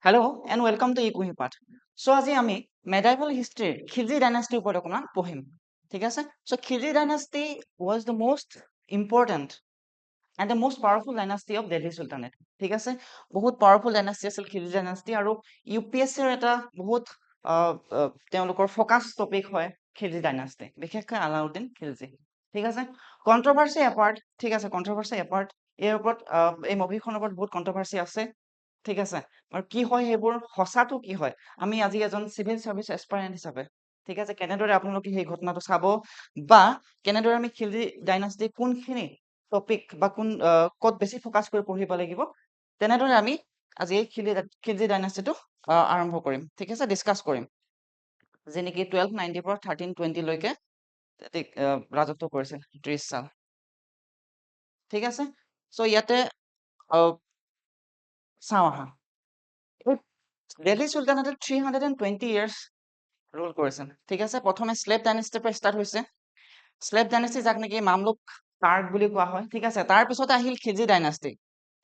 Hello and welcome to ইকুহিপাঠ। So আজি আমি medieval history Khilji ডাইনাষ্টিৰ ওপৰত অকণমান পঢ়িম। ঠিক আছে? So Khilji ডাইনাষ্টি was the most important and the most powerful dynasty of Delhi Sultanate. ঠিক আছে? বহুত powerful dynasty আছিল খিলজি ডাইনাষ্টি আৰু UPSCৰ এটা বহুত তেওঁলোকৰ ফকাছ টপিক হয় খিলজি ডাইনাষ্টি, বিশেষকৈ আলাউদ্দিন খিলজি। ঠিক আছে? কন্ট্ৰভাৰ্চি এপাৰ্ট, ঠিক আছে, কন্ট্ৰভাৰ্চি এপাৰ্ট, এই ওপৰত এই মুভিখনৰ ওপৰত বহুত কন্ট্ৰভাৰ্চি আছে। ঠিক আছে, আৰু কি হয় সেইবোৰ সঁচাটো কি হয় আমি আজি এজন চিভিল সাৰ্ভিস এস্পায়াৰেন্ট হিচাপে, ঠিক আছে, কেনেদৰে আপোনালোকে সেই ঘটনাটো চাব বা কেনেদৰে আমি খিলজি ডাইনাষ্টি কোনখিনি টপিক বা কোন ক'ত বেছি ফকাছ কৰি পঢ়িব লাগিব, তেনেদৰে আমি আজি এই খিলজি ডাইনাষ্টিটো আৰম্ভ কৰিম। ঠিক আছে, ডিছকাছ কৰিম, যে নেকি 1290 পৰা 1320 লৈকে ৰাজত্ব কৰিছিল 30 সাল। ঠিক আছে, চ' ইয়াতে চাওঁ আহা, দিল্লী চুলতানেটে 320 ইয়াৰ্ছ ৰুল কৰিছিল। ঠিক আছে, প্ৰথমে স্লেভ ডাইনেষ্টিৰ পৰা ষ্টাৰ্ট হৈছে। স্লেভ ডাইনেষ্টি যাক নেকি মামলুক টাৰ্ক বুলি কোৱা হয়। ঠিক আছে, তাৰপিছতে আহিল খিলজি ডাইনাষ্টি,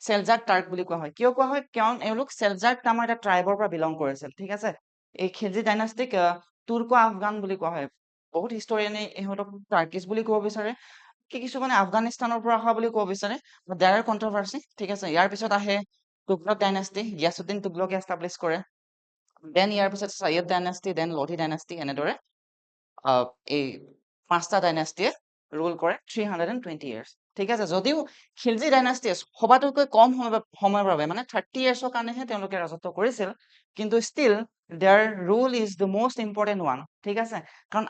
চেলজাক টাৰ্ক বুলি কোৱা হয়। কিয় কোৱা হয়? কাৰণ এওঁলোক চেলজাক নামৰ এটা ট্ৰাইবৰ পৰা বিলং কৰিছিল। ঠিক আছে, এই খিলজি ডাইনাষ্টিক তুৰ্কো আফগান বুলি কোৱা হয়। বহুত হিষ্টৰিয়ানে ইহঁতক টাৰ্কিছ বুলি ক'ব বিচাৰে, কিছুমানে আফগানিস্তানৰ পৰা অহা বুলি ক'ব বিচাৰে, দেয়াৰ আৰ কন্ট্ৰভাৰ্চি। ঠিক আছে, ইয়াৰ পিছত আহে তুগলক ডাইনাষ্টি, গিয়াছুদ্দিন তুগলকে এষ্টাব্লিছ কৰে। দেন ইয়াৰ পিছত চাইয়দ ডাইনাষ্টি, দেন লোধি ডাইনাষ্টি, এনেদৰে এই পাঁচটা ডাইনাষ্টিয়ে ৰুল কৰে 320 ইয়াৰ্ছ। ঠিক আছে, যদিও খিলজি ডাইনাষ্টিয়ে সবাতোকৈ কম সময়ৰ বাবে মানে 30 ইয়াৰ্ছৰ কাৰণেহে তেওঁলোকে ৰাজত্ব কৰিছিল, কিন্তু still their rule is the most important one. ঠিক আছে, কাৰণ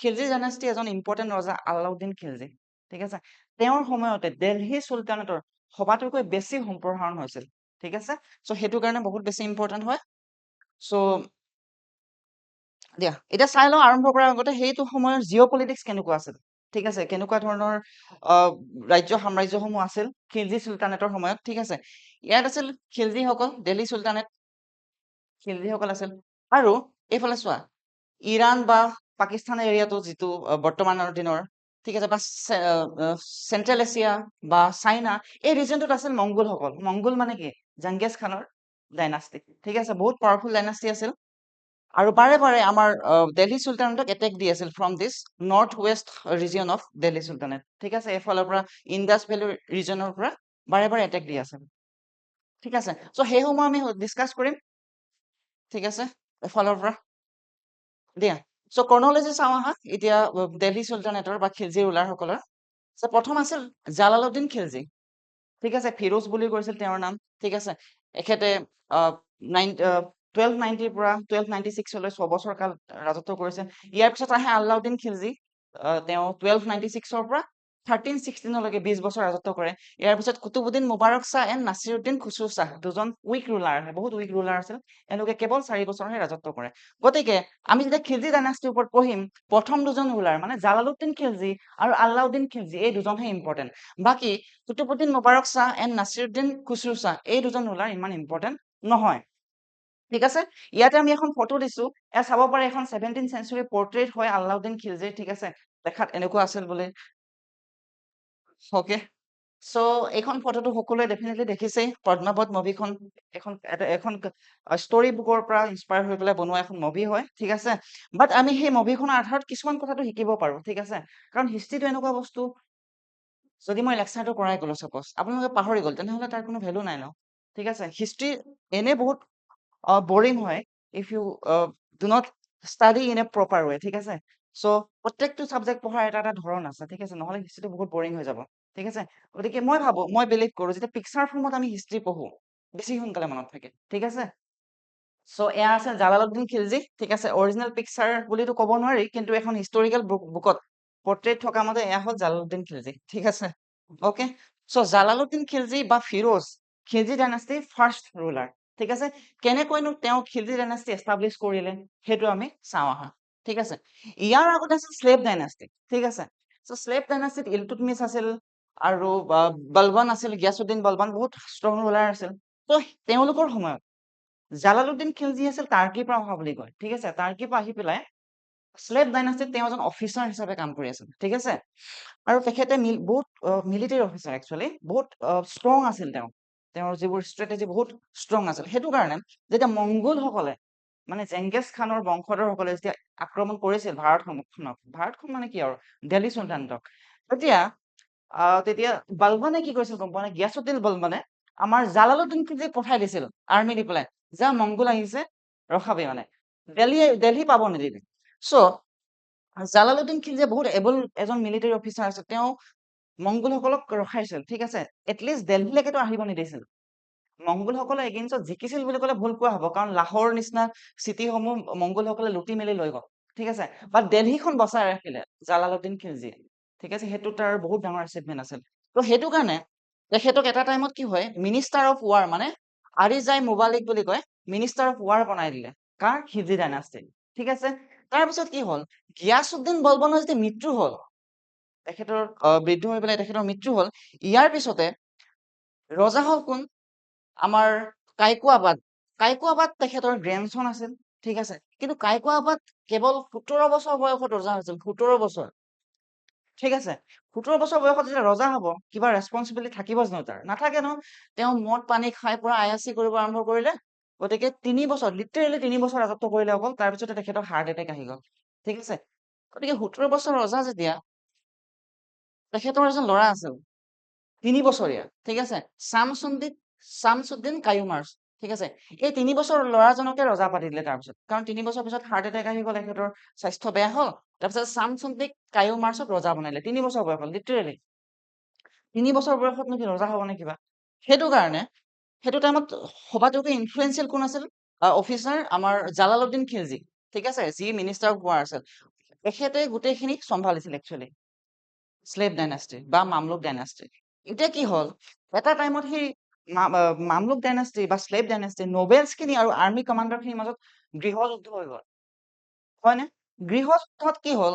খিলজি ডাইনাষ্টি এজন ইম্পৰ্টেণ্ট ৰজা আলাউদ্দিন খিলজি। ঠিক আছে, তেওঁৰ সময়তে দিল্লী চুলতানেটৰ সবাতোকৈ বেছি সম্প্ৰসাৰণ হৈছিল। ঠিক আছে, চ' সেইটো কাৰণে বহুত বেছি ইম্পৰ্টেণ্ট হয়। চ' দিয়া এতিয়া চাই লওঁ আৰম্ভ কৰাৰ আগতে সেইটো সময়ৰ জিঅ' পলিটিক্স কেনেকুৱা আছিল। ঠিক আছে, কেনেকুৱা ধৰণৰ ৰাজ্য সাম্ৰাজ্যসমূহ আছিল খিলজি চুলতানেটৰ সময়ত। ঠিক আছে, ইয়াত আছিল খিলজিসকল, দিল্লী চুলতানেট, খিলজিসকল আছিল। আৰু এইফালে চোৱা, ইৰাণ বা পাকিস্তান এৰিয়াটো যিটো বৰ্তমানৰ দিনৰ, ঠিক আছে, বা চেন্ট্ৰেল এছিয়া বা চাইনা, এই ৰিজনটোত আছিল মংগোলসকল। মংগোল মানে কি? জাংগিয়াছ খানৰ ডাইনাষ্টি। ঠিক আছে, বহুত পাৱাৰফুল ডাইনাষ্টি আছিল। আৰু বাৰে বাৰে আমাৰ দিল্লী চুলতানেটক এটেক দি আছিল from this north west region of Delhi sultanate. ঠিক আছে, এফালৰ পৰা ইণ্ডাছ ভেলী ৰিজনৰ পৰা বাৰে বাৰে এটেক দি আছিল। ঠিক আছে, চ' সেইসমূহ আমি ডিছকাছ কৰিম। ঠিক আছে, এফালৰ পৰা দিয়া। চ' ক্ৰনলজি চাওঁ আহা এতিয়া দিল্লী চুলতানেটৰ বা খিলজি ৰুলাৰসকলৰ। চ' প্ৰথম আছিল জালালুদ্দিন খিলজি। ঠিক আছে, ফিৰোজ বুলি কৈছিল তেওঁৰ নাম। ঠিক আছে, এখেতে 1290 পৰা 1296 ছবছৰ কাল ৰাজত্ব কৰিছে। ইয়াৰ পিছত আহে আলাউদ্দিন খিলজি, তেওঁ 1296 পৰা 1316 20 বছৰ ৰাজত্ব কৰে। ইয়াৰ পিছত কুতুবুদ্দিন মুবাৰক শ্বাহ এণ্ড নাছিৰুদ্দিন খুছৰু শ্বাহ, দুজন উইক ৰুলাৰ, বহুত উইক ৰুলাৰ আছিল। এওঁলোকে কেৱল 4 বছৰহে ৰাজত্ব কৰে। গতিকে আমি যেতিয়া খিলজি ডাইনাষ্টিৰ ওপৰত পঢ়িম, প্ৰথম দুজন ৰুলাৰ মানে জালালুদ্দিন খিলজি আৰু আলাউদ্দিন খিলজি, এই দুজনহে ইম্পৰ্টেণ্ট। বাকী কুতুবুদ্দিন মুবাৰক শ্বাহ এণ্ড নাছিৰুদ্দিন খুছৰু শ্বাহ, এই দুজন ৰুলাৰ ইমান ইম্পৰ্টেণ্ট নহয়। ঠিক আছে, ইয়াতে আমি এখন ফটো দিছো, এয়া চাব পাৰে এখন 17th century পৰ্ট্ৰেইট হয় আলাউদ্দিন খিলজিৰ। ঠিক আছে, দেখাত এনেকুৱা আছিল বুলি। অকে, চ' এইখন ফটোটো সকলোৱে ডেফিনেটলি দেখিছেই, পদ্মাৱত মুভিখন এখন ষ্টৰী বুকৰ পৰা ইনস্পায়াৰ হৈ পেলাই বনোৱা এখন মুভি হয়। ঠিক আছে, বাট আমি সেই মুভিখনৰ আধাৰত কিছুমান কথাটো শিকিব পাৰো। ঠিক আছে, কাৰণ হিষ্ট্ৰীটো এনেকুৱা বস্তু, যদি মই লেকচাৰটো কৰাই গ'লো, চাপ'জ আপোনালোকে পাহৰি গ'ল, তেনেহ'লে তাৰ কোনো ভেলু নাই ন। ঠিক আছে, হিষ্ট্ৰী এনে বহুত বৰিং হয় if you do not study in a proper way. ঠিক আছে, চ' প্ৰত্যেকটো ছাবজেক্ট পঢ়াৰ এটা এটা ধৰণ আছে। ঠিক আছে, নহ'লে হিষ্ট্ৰীটো বহুত বৰিং হৈ যাব। ঠিক আছে, গতিকে মই বিলিভ কৰো যেতিয়া পিকচাৰ ফৰ্মত আমি হিষ্ট্ৰী পঢ়ো, বেছি সোনকালে মনত থাকে। ঠিক আছে, চ' এয়া আছে জালালুদ্দিন খিলজি। ঠিক আছে, অৰিজিনেল পিকচাৰ বুলিতো ক'ব নোৱাৰি, কিন্তু এখন হিষ্টৰিকেল বুকত পৰ্ট্ৰেইট থকা মতে এয়া হ'ল জালালুদ্দিন খিলজি। ঠিক আছে, অকে, চ' জালালুদ্দিন খিলজি বা ফিৰোজ, খিলজি ডাইনাষ্টিৰ ফাৰ্ষ্ট ৰুলাৰ। ঠিক আছে, কেনেকৈনো তেওঁ খিলজি ডাইনাষ্টি এষ্টাব্লিছ কৰিলে সেইটো আমি চাওঁ আহা। ঠিক আছে, ইয়াৰ আগতে আছিল স্লেভ ডাইনাষ্টি। ঠিক আছে, চ' স্লেভ ডাইনাষ্টিত ইলটুটমিছ আছিল আৰু বলবান আছিল, গিয়াছুদ্দিন বলবান, বহুত ষ্ট্ৰং ৰুলাৰ আছিল। ত' তেওঁলোকৰ সময়ত জালালুদ্দিন খিলজি আছিল টাৰ্কিৰ পৰা অহা বুলি কয়। ঠিক আছে, টাৰ্কিৰ পৰা আহি পেলাই স্লেভ ডাইনাষ্টিত তেওঁ এজন অফিচাৰ হিচাপে কাম কৰি আছিল। ঠিক আছে, আৰু তেখেতে বহুত মিলিটেৰী অফিচাৰ, একচুৱেলি বহুত ষ্ট্ৰং আছিল তেওঁ। তেওঁৰ যিবোৰ ষ্ট্ৰেটেজি বহুত ষ্ট্ৰং আছিল। সেইটো কাৰণে যেতিয়া মংগোলসকলে মানে জেংগিছ খানৰ বংশধৰসকলে যেতিয়া আক্ৰমণ কৰিছিল ভাৰতখন মানে কি আৰু দিল্লী চুলতানক, তেতিয়া বালবানে কি কৰিছিল গম পোৱা নে? গিয়াছুদ্দিন বালবানে আমাৰ জালালুদ্দিন খিলজীক পঠাই দিছিল আৰ্মি দি পেলাই, যা মংগোল আহিছে ৰখাবি, মানে দিল্লী পাব নিদিবি। চ' জালালুদ্দিন খিলজীয়ে বহুত এবল এজন মিলিটাৰী অফিচাৰ আছিল, তেওঁ মংগোলসকলক ৰখাইছিল, ঠিক আছে, এটলিষ্ট দিল্লীলৈকেতো আহিব নিদিছিল। মংগোলসকলে এগেইনষ্টত জিকিছিল বুলি ক'লে ভুল কোৱা হ'ব, কাৰণ লাহোৰ নিচিনা চিটিসমূহ মংগোলসকলে লুটি মেলি লৈ গ'ল, ঠিক আছে, বাট দিল্লীখন বচাই ৰাখিলে জালালুদ্দিন খিলজীয়ে, ঠিক আছে, সেইটো তাৰ বহুত ডাঙৰ এচিভমেণ্ট আছিল। ত' সেইটো কাৰণে তেখেতক এটা টাইমত কি হয়, মিনিষ্টাৰ অফ ৱাৰ, মানে আৰিজাই মুবালিক বুলি কয়, মিনিষ্টাৰ অফ ৱাৰ বনাই দিলে, কাৰ? খিলজী ডাইনাষ্টি, ঠিক আছে। তাৰপিছত কি হ'ল, গিয়াছুদ্দিন বলবনৰ যেতিয়া মৃত্যু হ'ল, তেখেতৰ বৃদ্ধ হৈ পেলাই তেখেতৰ মৃত্যু হ'ল, ইয়াৰ পিছতে ৰজা হ'ল কোন? আমাৰ কাইকুৱাবাদ তেখেতৰ গ্ৰেণ্ডচন আছিল, ঠিক আছে, কিন্তু কাইকুৱাবাদ কেৱল 17 বছৰ বয়সত ৰজা হৈছিল, 17 বছৰ, ঠিক আছে। 17 বছৰ বয়সত যেতিয়া ৰজা হ'ব, কিবা ৰেচপনচিবিলিটি থাকিব জানো তাৰ? নাথাকে ন। তেওঁ মদ পানী খাই পুৰা আয়াচি কৰিব আৰম্ভ কৰিলে, গতিকে 3 বছৰ, লিটাৰেলি 3 বছৰ ৰাজত্ব কৰিলে অকল, তাৰপিছতে তেখেতৰ হাৰ্ট এটেক আহি গ'ল, ঠিক আছে। গতিকে 17 বছৰ ৰজা যেতিয়া, তেখেতৰ এজন ল'ৰা আছিল 3 বছৰীয়া, ঠিক আছে, শামছুদ্দিন কায়ুমাৰ্চ, ঠিক আছে। এই 3 বছৰ ল'ৰাজনকে ৰজা পাতি দিলে তাৰপিছত, কাৰণ 3 বছৰ পিছত হাৰ্ট এটেক আহি গ'ল, তেখেতৰ স্বাস্থ্য বেয়া হ'ল, তাৰপিছত শামছুদ্দিন কায়ুমাৰ্চক ৰজা বনাইলে 3 বছৰ বয়সত, লিটাৰেলি 3 বছৰ বয়সতনো কি ৰজা হ'ব নে কিবা? সেইটো কাৰণে সেইটো টাইমত সবাতোকৈ ইনফ্লুৱেঞ্চিয়েল কোন আছিল অফিচাৰ? আমাৰ জালালুদ্দিন খিলজী, ঠিক আছে, যি মিনিষ্টাৰ অফ ৱাৰ আছিল, তেখেতে গোটেইখিনি চম্ভালিছিল একচুৱেলি স্লেভ ডাইনাষ্টি বা মামলুক ডাইনাষ্টি। এতিয়া কি হ'ল, এটা টাইমত সেই মামলুক ডাইনাষ্টি বা স্লেভ ডাইনাষ্টি নোবেলছ খিনি আৰু আৰ্মি কমাণ্ডাৰ খিনিৰ মাজত গৃহযুদ্ধ হৈ গ'ল, হয়নে? গৃহযুদ্ধত কি হ'ল,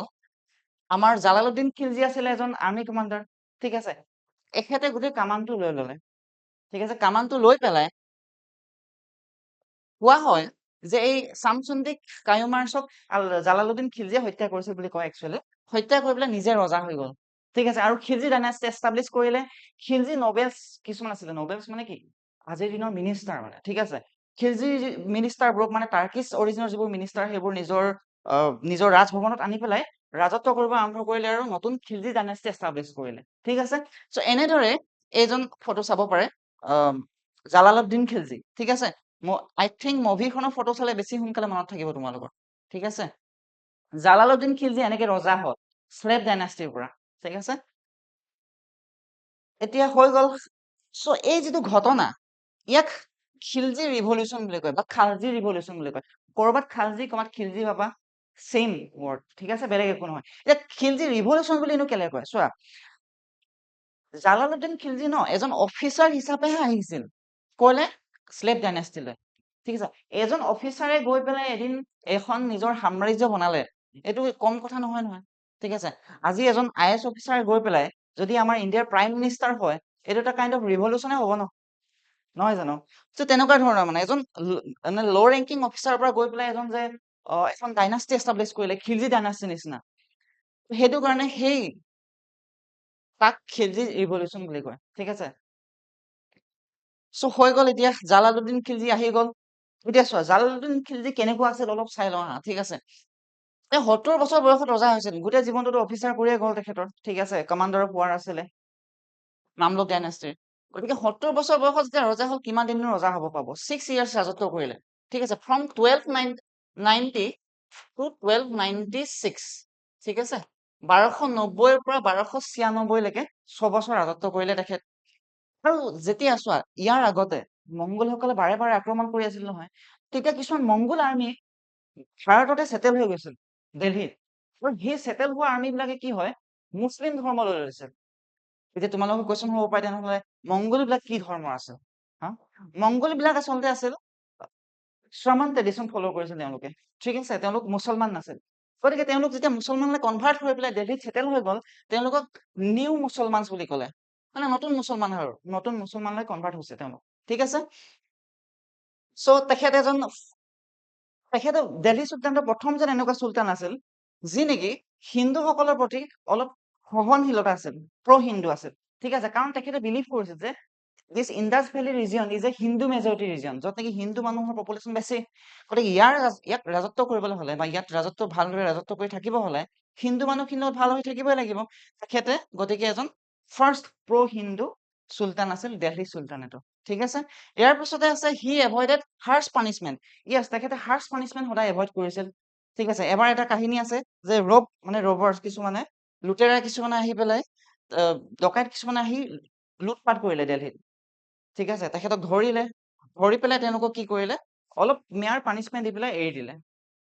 আমাৰ জালালুদ্দিন খিলজী আছিলে এজন আৰ্মি কমাণ্ডাৰ, ঠিক আছে, এখেতে গোটেই কামানটো লৈ ল'লে, ঠিক আছে, কামানটো লৈ পেলাই কোৱা হয় যে এই শামছুদ্দিন কায়ুমাৰ্চক জালালুদ্দিন খিলজীয়ে হত্যা কৰিছিল বুলি কয় একচুৱেলি, হত্যা কৰি পেলাই নিজে ৰজা হৈ গ'ল, ঠিক আছে, আৰু খিলজী ডাইনাষ্টি এষ্টাব্লিছ কৰিলে। খিলজী নোবেলছ কিছুমান আছিলে, নোবেলছ মানে কি? আজিৰ দিনৰ মিনিষ্টাৰ, মানে, ঠিক আছে, খিলজী মিনিষ্টাৰবোৰক, মানে টাৰ্কিছ অৰিজিনৰ যিবোৰ মিনিষ্টাৰ, সেইবোৰ নিজৰ ৰাজভৱনত আনি পেলাই ৰাজত্ব কৰিব আৰম্ভ কৰিলে আৰু নতুন খিলজী ডাইনাষ্টি এষ্টাব্লিছ কৰিলে, ঠিক আছে। চ' এনেদৰে এইজন ফটো চাব পাৰে, জালালুদ্দিন খিলজী, ঠিক আছে। আই থিংক মুভিখনৰ ফটো চালে বেছি সোনকালে মনত থাকিব তোমালোকৰ, ঠিক আছে। জালালুদ্দিন খিলজী এনেকে ৰজা হ'ল স্লেভ ডাইনাষ্টিৰ পৰা, ঠিক আছে। এতিয়া হৈ গ'ল। চ' এই যিটো ঘটনা, ইয়াক খিলজী ৰিভলিউচন বুলি কয় বা খালজী ৰিভলিউচন বুলি কয়। কৰবাত খালজী, কৰবাত খিলজী পাবা, চেম ৱৰ্ড, ঠিক আছে, বেলেগ একো নহয়। এতিয়া খিলজী ৰিভলিউচন বুলি কেলে কয় চোৱা, জালালুদ্দিন খিলজী এজন অফিচাৰ হিচাপেহে আহিছিল ক'লে? স্লেভ ডাইনাষ্টিলৈ, ঠিক আছে। এজন অফিচাৰে গৈ পেলাই এদিন এখন নিজৰ সাম্ৰাজ্য বনালে, এইটো কম কথা নহয় নহয়, ঠিক আছে। আজি এজন IAS অফিচাৰে গৈ পেলাই যদি আমাৰ ইণ্ডিয়াৰ প্ৰাইম মিনিষ্টাৰ হয়, এইটো এটা কাইণ্ড অফ ৰিভলিউচনে হ'ব নহয় জানো? চ' তেনেকুৱা ধৰণৰ, মানে এজন ল' ৰেংকিং অফিচাৰৰ পৰা গৈ পেলাই এজন যে এখন ডাইনাষ্টি এষ্টাব্লিছ কৰিলে, খিলজী ডাইনাষ্টিৰ নিচিনা, সেইটো কাৰণে তাক খিলজী ৰিভলিউচন বুলি কয়, ঠিক আছে। চ' হৈ গ'ল, এতিয়া জালালুদ্দিন খিলজী আহি গ'ল। এতিয়া চোৱা, জালালুদ্দিন খিলজী কেনেকুৱা আছিল অলপ চাই লওঁ হা, ঠিক আছে। 70 বছৰ বয়সত ৰজা হৈছিল, গোটেই জীৱনটোতো অফিচাৰ কৰিয়ে গ'ল তেখেতৰ, ঠিক আছে, কমাণ্ডাৰ অফ ৱাৰ আছিলে মামলুক ডাইনাষ্টিৰ। গতিকে 70 বছৰ বয়সত যেতিয়া ৰজা হ'ল, কিমান দিন ৰজা হ'ব পাব? 6 ইয়াৰ্ছ ৰাজত্ব কৰিলে, ঠিক আছে, ফ্ৰম 1290 টু 1296, ঠিক আছে, 1290ৰ পৰা 1296লৈকে 6 বছৰ ৰাজত্ব কৰিলে তেখেত। আৰু যেতিয়া চোৱা, ইয়াৰ আগতে মংগোলসকলে বাৰে বাৰে আক্ৰমণ কৰি আছিল নহয়, তেতিয়া কিছুমান মংগোল আৰ্মি ভাৰততে ছেটেল হৈ গৈছিল, দিল্লীত, আৰু সেই ছেটেল হোৱা আৰ্মি বিলাকে কি হয়, মুছলিম ধৰ্ম লৈ লৈছিল। এতিয়া তোমালোকৰ কুৱেশ্যন হ'ব পাৰে তেনেহ'লে মংগোল বিলাক কি ধৰ্মৰ আছিল? হা, মংগোল বিলাক আচলতে আছিল শ্ৰামান ট্ৰেডিশ্যন ফ'ল' কৰিছিল তেওঁলোকে, ঠিক আছে, তেওঁলোক মুছলমান নাছিল। গতিকে তেওঁলোক যেতিয়া মুছলমানলৈ কনভাৰ্ট হৈ পেলাই দিল্লীত ছেটেল হৈ গ'ল, তেওঁলোকক নিউ মুছলমান বুলি ক'লে, মানে নতুন মুছলমান আৰু নতুন মুছলমানলৈ কনভাৰ্ট হৈছে তেওঁলোক, ঠিক আছে। চ' তেখেতে দিল্লী চুলতানৰ প্ৰথমজন এনেকুৱা চুলতান আছিল যি নেকি হিন্দুসকলৰ প্ৰতি অলপ সহনশীলতা আছিল, প্ৰ হিন্দু আছিল, ঠিক আছে, কাৰণ তেখেতে বিলিভ কৰিছিল যে this Indus valley region is a Hindu majority region, য'ত নেকি হিন্দু মানুহৰ পপুলেশ্যন বেছি। গতিকে ইয়াক ৰাজত্ব কৰিবলৈ হ'লে বা ইয়াত ভালদৰে ৰাজত্ব কৰি থাকিব হ'লে হিন্দু মানুহখিনিৰ লগত ভাল হৈ থাকিবই লাগিব তেখেতে। গতিকে এজন ফাৰ্ষ্ট হিন্দু চুলতান আছিল দেলহি চুলতানেটো। ঠিক আছে, ইয়াৰ পিছতে আছে হি এভইডেড হাৰ্ছ পানিচমেণ্ট। য়েছ, তেখেতে হাৰ্ছ পানিচমেণ্ট সদায় এভইড কৰিছিল। ঠিক আছে, এবাৰ এটা কাহিনী আছে যে ৰবাৰ্ছ কিছুমানে, লুটেৰা কিছুমানে আহি পেলাই, ডকাইত কিছুমানে আহি লুটপাট কৰিলে দেলহিত। ঠিক আছে, তেখেতক ধৰি পেলাই তেওঁলোকক কি কৰিলে, অলপ মেয়াৰ পানিচমেণ্ট দি পেলাই এৰি দিলে।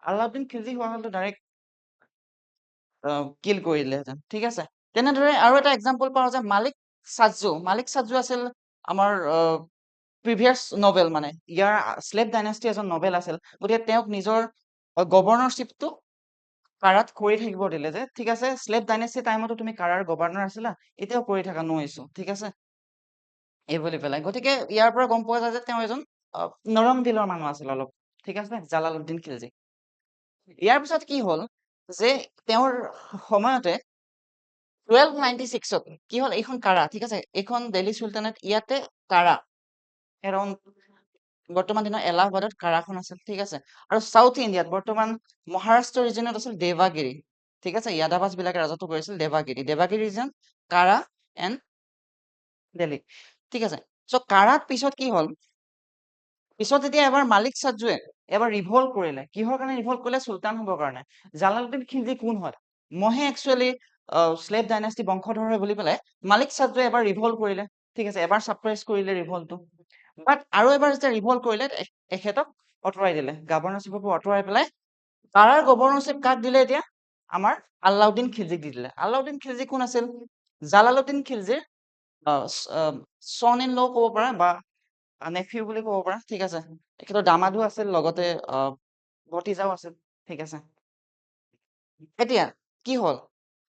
আলাউদ্দিন খিলজি হোৱা হ'লেতো ডাইৰেক্ট কিল কৰি দিলেহেঁতেন। ঠিক আছে, তেনেদৰে আৰু এটা এক্সাম্পল পাওঁ যে মালিক সাজ্জু আছিল আমাৰ প্ৰিভিয়াছ নভেল, মানে ইয়াৰ শ্লেভ ডাইনেষ্টি এজন নভেল আছিল। গতিকে তেওঁক নিজৰ গভৰ্ণৰশ্বিপটো কাৰাত কৰি থাকিব দিলে যে, ঠিক আছে শ্লেভ ডাইনেষ্টি টাইমতো তুমি কাৰাৰ গভৰ্ণৰ আছিলা, এতিয়াও কৰি থাকা, নো ইছ্যু। ঠিক আছে, এই বুলি পেলাই। গতিকে ইয়াৰ পৰা গম পোৱা যায় যে তেওঁ এজন নৰম দিলৰ মানুহ আছিল অলপ। ঠিক আছে, জালালুদ্দিন খিলজি। ইয়াৰ পিছত কি হ'ল যে তেওঁৰ সময়তে 1296ত কি হ'ল, এইখন কাৰা, ঠিক আছে, এইখন দিল্লী চুলতানেট, ইয়াতে কাৰা এৰাউণ্ড বৰ্তমান দিনৰ এলাহাবাদত কাৰাখন আছিল। ঠিক আছে, আৰু চাউথ ইণ্ডিয়াত বৰ্তমান মহাৰাষ্ট্ৰ ৰিজনত আছিল দেৱাগিৰি। ঠিক আছে, য়াদাবাজ বিলাকে ৰাজত্ব কৰিছিল দেৱাগিৰি ৰিজন, কাৰা এণ্ড দিল্লী। ঠিক আছে, চ' কাৰাত পিছত কি হ'ল, পিছত যেতিয়া এবাৰ মালিক সাজ্জুৱে এবাৰ ৰিভল্ট কৰিলে, কিহৰ কাৰণে ৰিভল্ট কৰিলে, চুলতান হ'বৰ কাৰণে। জালালুদ্দিন খিলজি কোন হয়, মইহে একচুৱেলি শ্লেভ ডাইনেষ্টি বংশধৰ হয় বুলি পেলাই মালিক সাজ্জুৱে এবাৰ ৰিভল্ট কৰিলে। ঠিক আছে, এবাৰ ছাপ্ৰেছ কৰিলে ৰিভল্টটো, বাট আৰু এবাৰ যেতিয়া ৰিভল্ট কৰিলে এখেতক আঁতৰাই দিলে, গভৰ্ণৰশ্বিপৰ পৰা আঁতৰাই পেলাই কাৰাৰ গভৰ্ণৰশ্বিপ কাক দিলে এতিয়া, আমাৰ আলাউদ্দিন খিলজিক দি দিলে। আলাউদ্দিন খিলজি কোন আছিল, জালালুদ্দিন খিলজিৰ চন ইন ল ক'ব পাৰা বা নেফিউ বুলি ক'ব পাৰা। ঠিক আছে, তেখেতৰ দামাদো আছিল, লগতে ভতিজাও আছিল। ঠিক আছে, এতিয়া কি হ'ল,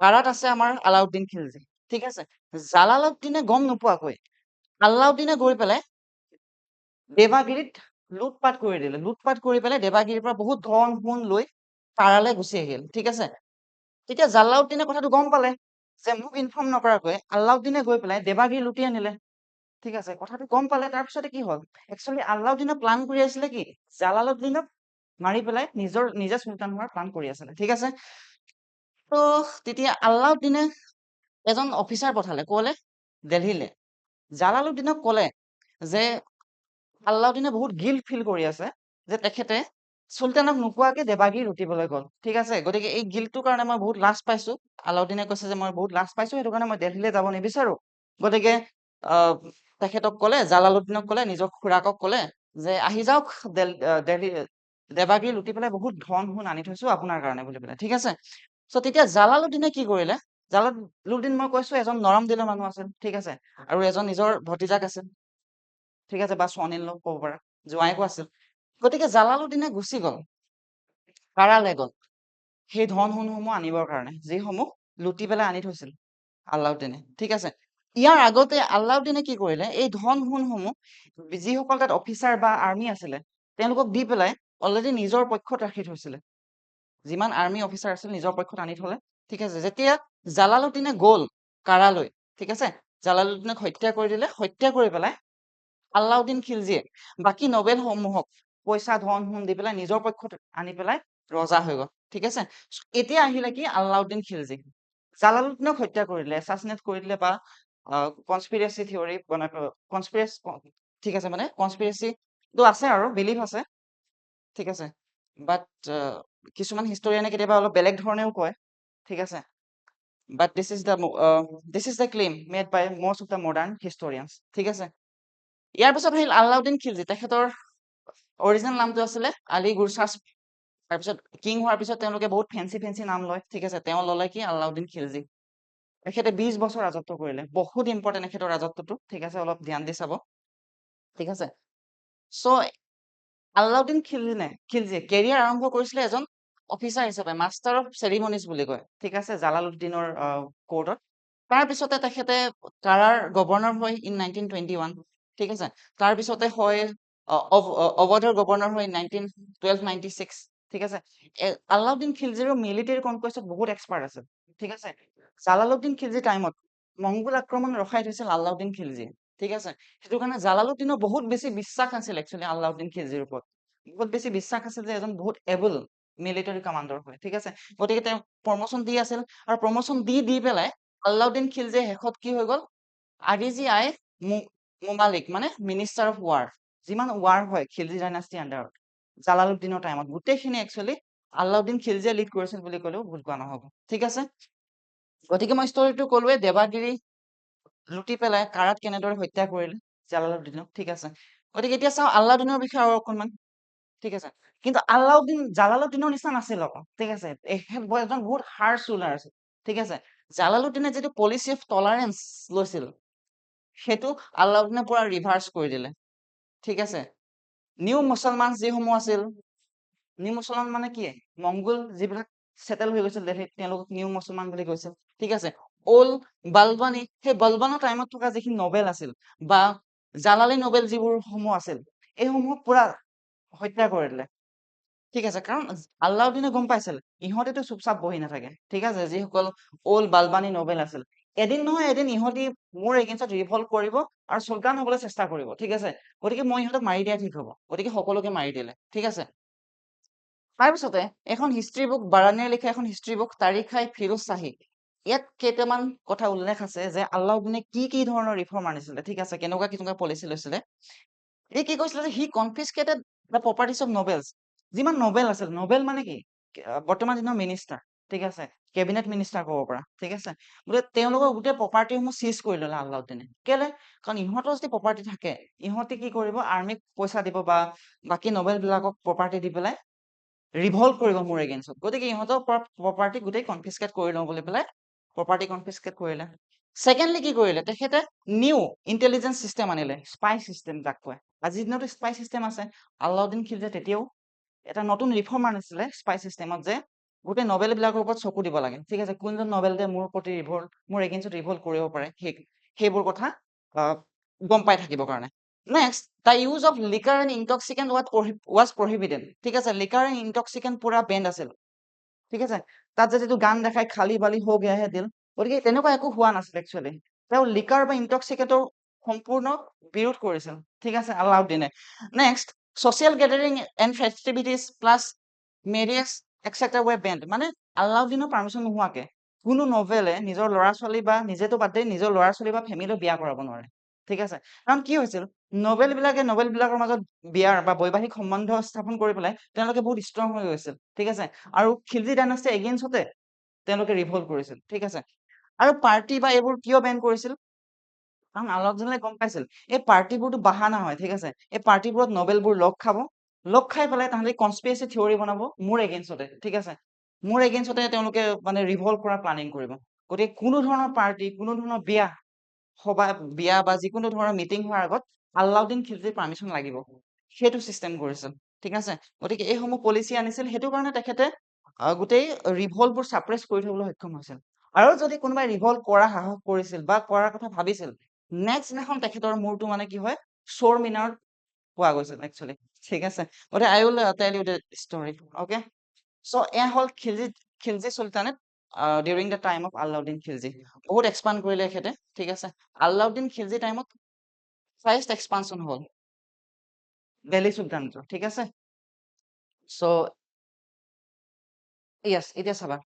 কাৰাত আছে আমাৰ আলাউদ্দিন খিলজি। ঠিক আছে, জালালুদ্দিনে গম নোপোৱাকৈ আলাউদ্দিনে গৈ পেলাই দেৱাগিৰিত লুটপাট কৰি দিলে। লুটপাট কৰি পেলাই দেৱাগিৰিৰ পৰা বহুত ধন সোণ লৈ কাৰালৈ গুচি আহিল। ঠিক আছে, তেতিয়া জালাউদ্দিনে কথাটো গম পালে যে মোক ইনফৰ্ম নকৰাকৈ আলাউদ্দিনে গৈ পেলাই দেৱাগিৰি লুটি আনিলে। ঠিক আছে, কথাটো গম পালে, তাৰপিছতে কি হ'ল, একচুৱেলি আলাউদ্দিনে প্লান কৰি আছিলে কি, জালালুদ্দিনক মাৰি পেলাই নিজে চুলতান হোৱাৰ প্লান কৰি আছিলে। ঠিক আছে, তো তেতিয়া আলাউদ্দিনে এজন অফিচাৰ পঠালে ক'লে, দেলহিলে। জালালুদ্দিনক ক'লে যে আলাউদ্দিনে বহুত গিল্ট ফিল কৰি আছে যে তেখেতে চুলতানক নোকোৱাকে দেৱাগিৰি লুটিবলৈ গ'ল। ঠিক আছে, গতিকে এই গিল্টটোৰ কাৰণে মই বহুত লাজ পাইছো। আলাউদ্দিনে কৈছে যে মই বহুত লাজ পাইছো, সেইটো কাৰণে মই দেলহিলৈ যাব নিবিচাৰো। গতিকে তেখেতক ক'লে, জালালুদ্দিনক ক'লে, নিজৰ খুৰাকক ক'লে যে আহি যাওক দেলহি, দেৱাগিৰি লুটি পেলাই বহুত ধন সোণ আনি থৈছো আপোনাৰ কাৰণে বুলি পেলাই। ঠিক আছে, চ' তেতিয়া জালালুদ্দিনে কি কৰিলে, জালালুদ্দিন মই কৈছো এজন নৰম দিলৰ মানুহ আছিল। ঠিক আছে, আৰু এজন নিজৰ ভতিজাক আছিল। ঠিক আছে, বা চন ইন ল ক'ব পাৰা, জোঁৱাইকো আছিল। গতিকে জালালুদ্দিনে গুচি গ'ল, কাৰালৈ গ'ল সেই ধন সোণসমূহ আনিবৰ কাৰণে, যিসমূহ লুটি পেলাই আনি থৈছিল আলাউদ্দিনে। ঠিক আছে, ইয়াৰ আগতে আলাউদ্দিনে কি কৰিলে, এই ধন সোণসমূহ যিসকল তাত অফিচাৰ বা আৰ্মি আছিলে তেওঁলোকক দি পেলাই অলৰেডি নিজৰ পক্ষত ৰাখি থৈছিলে। যিমান আৰ্মি অফিচাৰ আছিল নিজৰ পক্ষত আনি থলে। ঠিক আছে, যেতিয়া জালালুদ্দিনে গ'ল কাৰালৈ, ঠিক আছে, জালালুদ্দিনক হত্যা কৰি দিলে। হত্যা কৰি পেলাই আলাউদ্দিন খিলজিয়ে বাকী নবেল সমূহক পইচা ধন সোণ দি পেলাই নিজৰ পক্ষত আনি পেলাই ৰজা হৈ গ'ল। ঠিক আছে, এতিয়া আহিলে কি, আলাউদ্দিন খিলজি জালালুদ্দিনক হত্যা কৰিলে, এছাচিনেট কৰি দিলে, বা কনস্পিৰেচি থিয়ৰী বনাই, ঠিক আছে, মানে কনস্পিৰেচিটো আছে আৰু বিলিভ আছে। ঠিক আছে, বাট কিছুমান হিষ্টৰিয়ানে কেতিয়াবা অলপ বেলেগ ধৰণেও কয়। ঠিক আছে, but this is the claim made by most of the modern historians. ঠিক আছে, ইয়াৰ পিছত আহিল আলাউদ্দিন খিলজি। তেখেতৰ অৰিজিনেল নামটো আছিলে আলী গুৰশ্বাহ। তাৰপিছত কিং হোৱাৰ পিছত তেওঁলোকে বহুত ফেঞ্চি নাম লয়। ঠিক আছে, তেওঁ ল'লে কি, আলাউদ্দিন খিলজি। তেখেতে 20 বছৰ ৰাজত্ব কৰিলে, বহুত ইম্পৰ্টেণ্ট এখেতৰ ৰাজত্বটো। ঠিক আছে, অলপ ধ্যান দি চাব। ঠিক আছে, চ' আলাউদ্দিন খিলজিয়ে কেৰিয়াৰ আৰম্ভ কৰিছিলে এজন অফিচাৰ হিচাপে, মাষ্টাৰ অফ চেৰিমনিজ বুলি কয়। ঠিক আছে, জালালুদ্দিনৰ কোৰ্টত। তাৰপিছতে তেখেতে কাৰাৰ গভৰ্ণৰ হয় ইন 1921। ঠিক আছে, তাৰপিছতে হয় অৱধৰ গভৰ্ণৰ হয় 1296। ঠিক আছে, আলাউদ্দিন খিলজিৰো মিলিটেৰী কনকুৱেষ্টত বহুত এক্সপাৰ্ট আছে। ঠিক আছে, জালালুদ্দিন খিলজিৰ টাইমত মংগোল আক্ৰমণ ৰখাই থৈছিল আলাউদ্দিন খিলজিয়ে। ঠিক আছে সেইটো কাৰণে জালালুদ্দিনৰ বহুত বেছি বিশ্বাস আছিল একচুৱেলি আল্লাউদ্দিন খিলজিৰ ওপৰত বহুত বেছি বিশ্বাস আছিল যে এজন বহুত এবল মিলিটাৰী কমাণ্ডাৰ হয় ঠিক আছে গতিকে তেওঁ প্ৰমোচন দি আছিল আৰু প্ৰমোচন দি পেলাই আল্লাউদ্দিন খিলজিয়ে শেষত কি হৈ গ'ল আৰিজি আই মুমালিক মানে মিনিষ্টাৰ অফ ৱাৰ যিমান ৱাৰ হয় খিলজি ডাইনাষ্টি আণ্ডাৰত জালালুদ্দিনৰ টাইমত গোটেইখিনি একচুৱেলি আল্লাউদ্দিন খিলজিয়ে লিড কৰিছিল বুলি ক'লেও ভুল কোৱা নহ'ব ঠিক আছে গতিকে মই ষ্টৰিটো ক'লোৱে দেৱাগিৰি লুটি পেলাই কাৰাত কেনেদৰে হত্যা কৰিলে জালালুদ্দিনক ঠিক আছে গতিকে এতিয়া চাওঁ আল্লাউদ্দিনৰ বিষয়ে আৰু অকণমান ঠিক আছে কিন্তু আল্লাউদ্দিন জালালুদ্দিনৰ নিচিনা নাছিল আকৌ ঠিক আছে এজন বহুত হাৰ্ড ৰুলাৰ আছিল ঠিক আছে জালালুদ্দিনে যিটো পলিচি অফ টলাৰেঞ্চ লৈছিল সেইটো আল্লাউদ্দিনে পুৰা ৰিভাৰ্চ কৰি দিলে ঠিক আছে নিউ মুছলমান যিসমূহ আছিল নিউ মুছলমান মানে কি মংগোল যিবিলাক সেটেল হৈ গৈছিল দেলহিত তেওঁলোকক নিউ মুছলমান বুলি কৈছিল ঠিক আছে অল বালবানী সেই বালবানৰ টাইমত থকা যিখিনি নবেল আছিল বা জালালী নবেল যিবোৰ সমূহ আছিল এইসমূহ পুৰা হত্যা কৰি দিলে ঠিক আছে কাৰণ আল্লাউদ্দিনে গম পাইছিল ইহঁতেতো চুপচাপ বহি নাথাকে ঠিক আছে যিসকল অল বালবানী নবেল আছিল এদিন নহয় এদিন ইহঁতি মোৰ এগেইনষ্টত ৰিভল্ট কৰিব আৰু চুলতান হবলৈ চেষ্টা কৰিব ঠিক আছে গতিকে মই ইহঁতক মাৰি দিয়া ঠিক হ'ব গতিকে সকলোকে মাৰি দিলে ঠিক আছে তাৰপিছতে এখন হিষ্ট্ৰী বুক বাৰাণীয়ে লিখা এখন হিষ্ট্ৰী বুক তাৰিখাই ফিৰোজ শ্বাহী ইয়াত কেইটামান কথা উল্লেখ আছে যে আল্লাউদ্দিনে কি ধৰণৰ ৰিফৰ্ম আনিছিলে ঠিক আছে কেনেকুৱা পলিচি লৈছিলে এই কি কৈছিলে যে হি কনফিস্কেটেড দ্য প্ৰপাৰ্টিজ অফ নবেলছ যিমান নবেল আছিল নবেল মানে কি বৰ্তমান দিনৰ মিনিষ্টাৰ ঠিক আছে কেবিনেট মিনিষ্টাৰ ক'ব পৰা ঠিক আছে গোটেই তেওঁলোকৰ গোটেই প্ৰপাৰ্টিসমূহ চিজ কৰি ল'লে আল্লাউদ্দিনে কেলে কাৰণ ইহঁতৰ যদি প্ৰপাৰ্টি থাকে ইহঁতে কি কৰিব আৰ্মিক পইচা দিব বা বাকী নবেল বিলাকক প্ৰপাৰ্টি দি পেলাই ৰিভল্ট কৰিব মোৰ এগেইনষ্টত গতিকে ইহঁতৰ প্ৰপাৰ্টি গোটেই কনফিস্কেট কৰি লওঁ বুলি পেলাই প্ৰপাৰ্টি কনফিস্কেট কৰিলে ছেকেণ্ডলি কি কৰিলে তেখেতে নিউ ইণ্টেলিজেঞ্চ চিষ্টেম আনিলে স্পাই চিষ্টেম যাক কয় আজিৰ দিনতো স্পাই চিষ্টেম আছে আল্লাউদ্দিন খিলজিয়ে তেতিয়াও এটা নতুন ৰিফৰ্ম আনিছিলে স্পাই চিষ্টেমত যে গোটেই নবেল বিলাকৰ ওপৰত চকু দিব লাগে ঠিক আছে কোনজন নবেলতে মোৰ প্ৰতি ৰিভল্ট মোৰ এগেইনষ্টত ৰিভল্ট কৰিব পাৰে সেইবোৰ কথা গম পাই থাকিবৰ কাৰণে next the use of liquor and intoxicant was prohibited ঠিক আছে লিকাৰ এণ্ড ইনটক্সিকেণ্ট পুৰা বেণ্ড আছিল ঠিক আছে তাত যে যিটো গান দেখাই খালী বালি হৈ গয়াহে দিল গতিকে তেনেকুৱা একো হোৱা নাছিল একচুৱেলি তেওঁ লিকাৰ বা ইনটক্সিকেটৰ সম্পূৰ্ণ বিৰোধ কৰিছিল ঠিক আছে আল্লাউদ্দিনে next social gathering and festivities plus marriage etcetera were banned মানে আল্লাউদ্দিনৰ পাৰ্মিশ্যন নোহোৱাকে কোনো নভেলে নিজৰ ল'ৰা ছোৱালী বা নিজেতো বাদ দি নিজৰ ল'ৰা ছোৱালী বা ফেমিলিও বিয়া কৰাব নোৱাৰে ঠিক আছে কাৰণ কি হৈছিল নবেল বিলাকৰ মাজত বিয়াৰ বা বৈবাহিক সম্বন্ধ স্থাপন কৰি পেলাই তেওঁলোকে বহুত ষ্ট্ৰং হৈ গৈছিল ঠিক আছে আৰু খিলজি ডাইনাষ্টি এগেইনষ্টতে তেওঁলোকে ৰিভল্ট কৰিছিল ঠিক আছে আৰু পাৰ্টি বা এইবোৰ কিয় বেন কৰিছিল কাৰণ আল্লাউদ্দিনে গম পাইছিল এই পাৰ্টিবোৰতো বাহানা হয় ঠিক আছে এই পাৰ্টিবোৰত নবেলবোৰ লগ খাই পেলাই তাহাঁতি কনস্পিৰেচি থিয়ৰী বনাব মোৰ এগেইনষ্টতে ঠিক আছে মোৰ এগেইনষ্টতে তেওঁলোকে মানে ৰিভল্ট কৰা প্লানিং কৰিব গতিকে কোনো ধৰণৰ পাৰ্টি কোনো ধৰণৰ বিয়া বা যিকোনো ধৰণৰ মিটিং হোৱাৰ আগত আল্লাউদ্দিন খিলজিৰ পাৰ্মিশ্যন লাগিব সেইটো চিষ্টেম কৰিছিল ঠিক আছে গতিকে এইসমূহ পলিচি আনিছিল সেইটো কাৰণে তেখেতে গোটেই ৰিভল্টবোৰ ছাপ্ৰেছ কৰি থবলৈ সক্ষম হৈছিল আৰু যদি কোনোবাই ৰিভল্ট কৰা সাহস কৰিছিল বা কৰাৰ কথা ভাবিছিল নেক্সট দিনাখন তেখেতৰ মূৰটো মানে কি হয় চোৰ মিনাৰত পোৱা গৈছিল একচুৱেলি ঠিক আছে গতিকে I will tell you the story okay so' এয়া হ'ল Khilji sultanate during the time of Alauddin Khilji বহুত এক্সপাণ্ড কৰিলে এখেতে ঠিক আছে আল্লাউদ্দিন খিলজি টাইমত ফাৰ্ষ্ট এক্সপানশ্যন হ'ল দিল্লী চুলতানেটৰ ঠিক আছে চ' য়েছ এতিয়া চাবা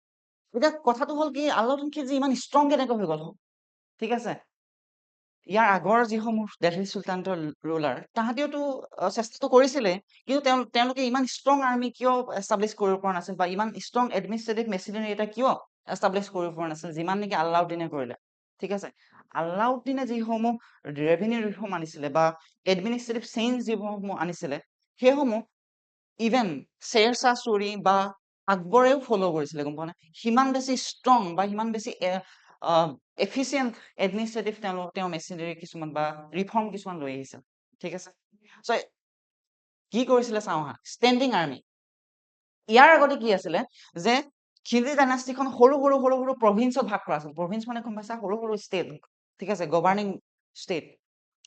এতিয়া কথাটো হ'ল কি আল্লাউদ্দিন খিলজি ইমান ষ্ট্ৰং কেনেকৈ হৈ গ'ল ঠিক আছে ইয়াৰ আগৰ যিসমূহ দিল্লী চুলতানেটৰ ৰুলাৰ তাহাঁতিওতো চেষ্টাটো কৰিছিলে কিন্তু তেওঁলোকে ইমান ষ্ট্ৰং আৰ্মি কিয় এষ্টাব্লিছ কৰিব পৰা নাছিল বা ইমান ষ্ট্ৰং এডমিনিষ্ট্ৰেটিভ মেচিনাৰী এটা কিয় এষ্টাব্লিছ কৰিব পৰা নাছিল যিমান নেকি আল্লাউদ্দিনে কৰিলে ঠিক আছে আল্লাউদ্দিনে যিসমূহ ৰেভিনিউ ৰিফৰ্ম আনিছিলে বা এডমিনিষ্ট্ৰেটিভ চেঞ্জ যিসমূহ আনিছিলে সেইসমূহ ইভেন শ্বেৰ শ্বাহ চুৰি বা আকবৰেও ফ'ল' কৰিছিলে গম পোৱা নাই সিমান বেছি ষ্ট্ৰং বা সিমান বেছি এফিচিয়েণ্ট এডমিনিষ্ট্ৰেটিভ তেওঁ মেচিনাৰী কিছুমান বা ৰিফৰ্ম কিছুমান লৈ আহিছিল ঠিক আছে চ' কি কৰিছিলে চাওঁ হা ষ্টেণ্ডিং আৰ্মি ইয়াৰ আগতে কি আছিলে যে খিলজি ডাইনাষ্টিখন সৰু প্ৰভিন্সত ভাগ কৰা আছিল প্ৰভিন্স মানে গম পাইছা সৰু ষ্টেট ঠিক আছে গভাৰ্ণিং ষ্টেট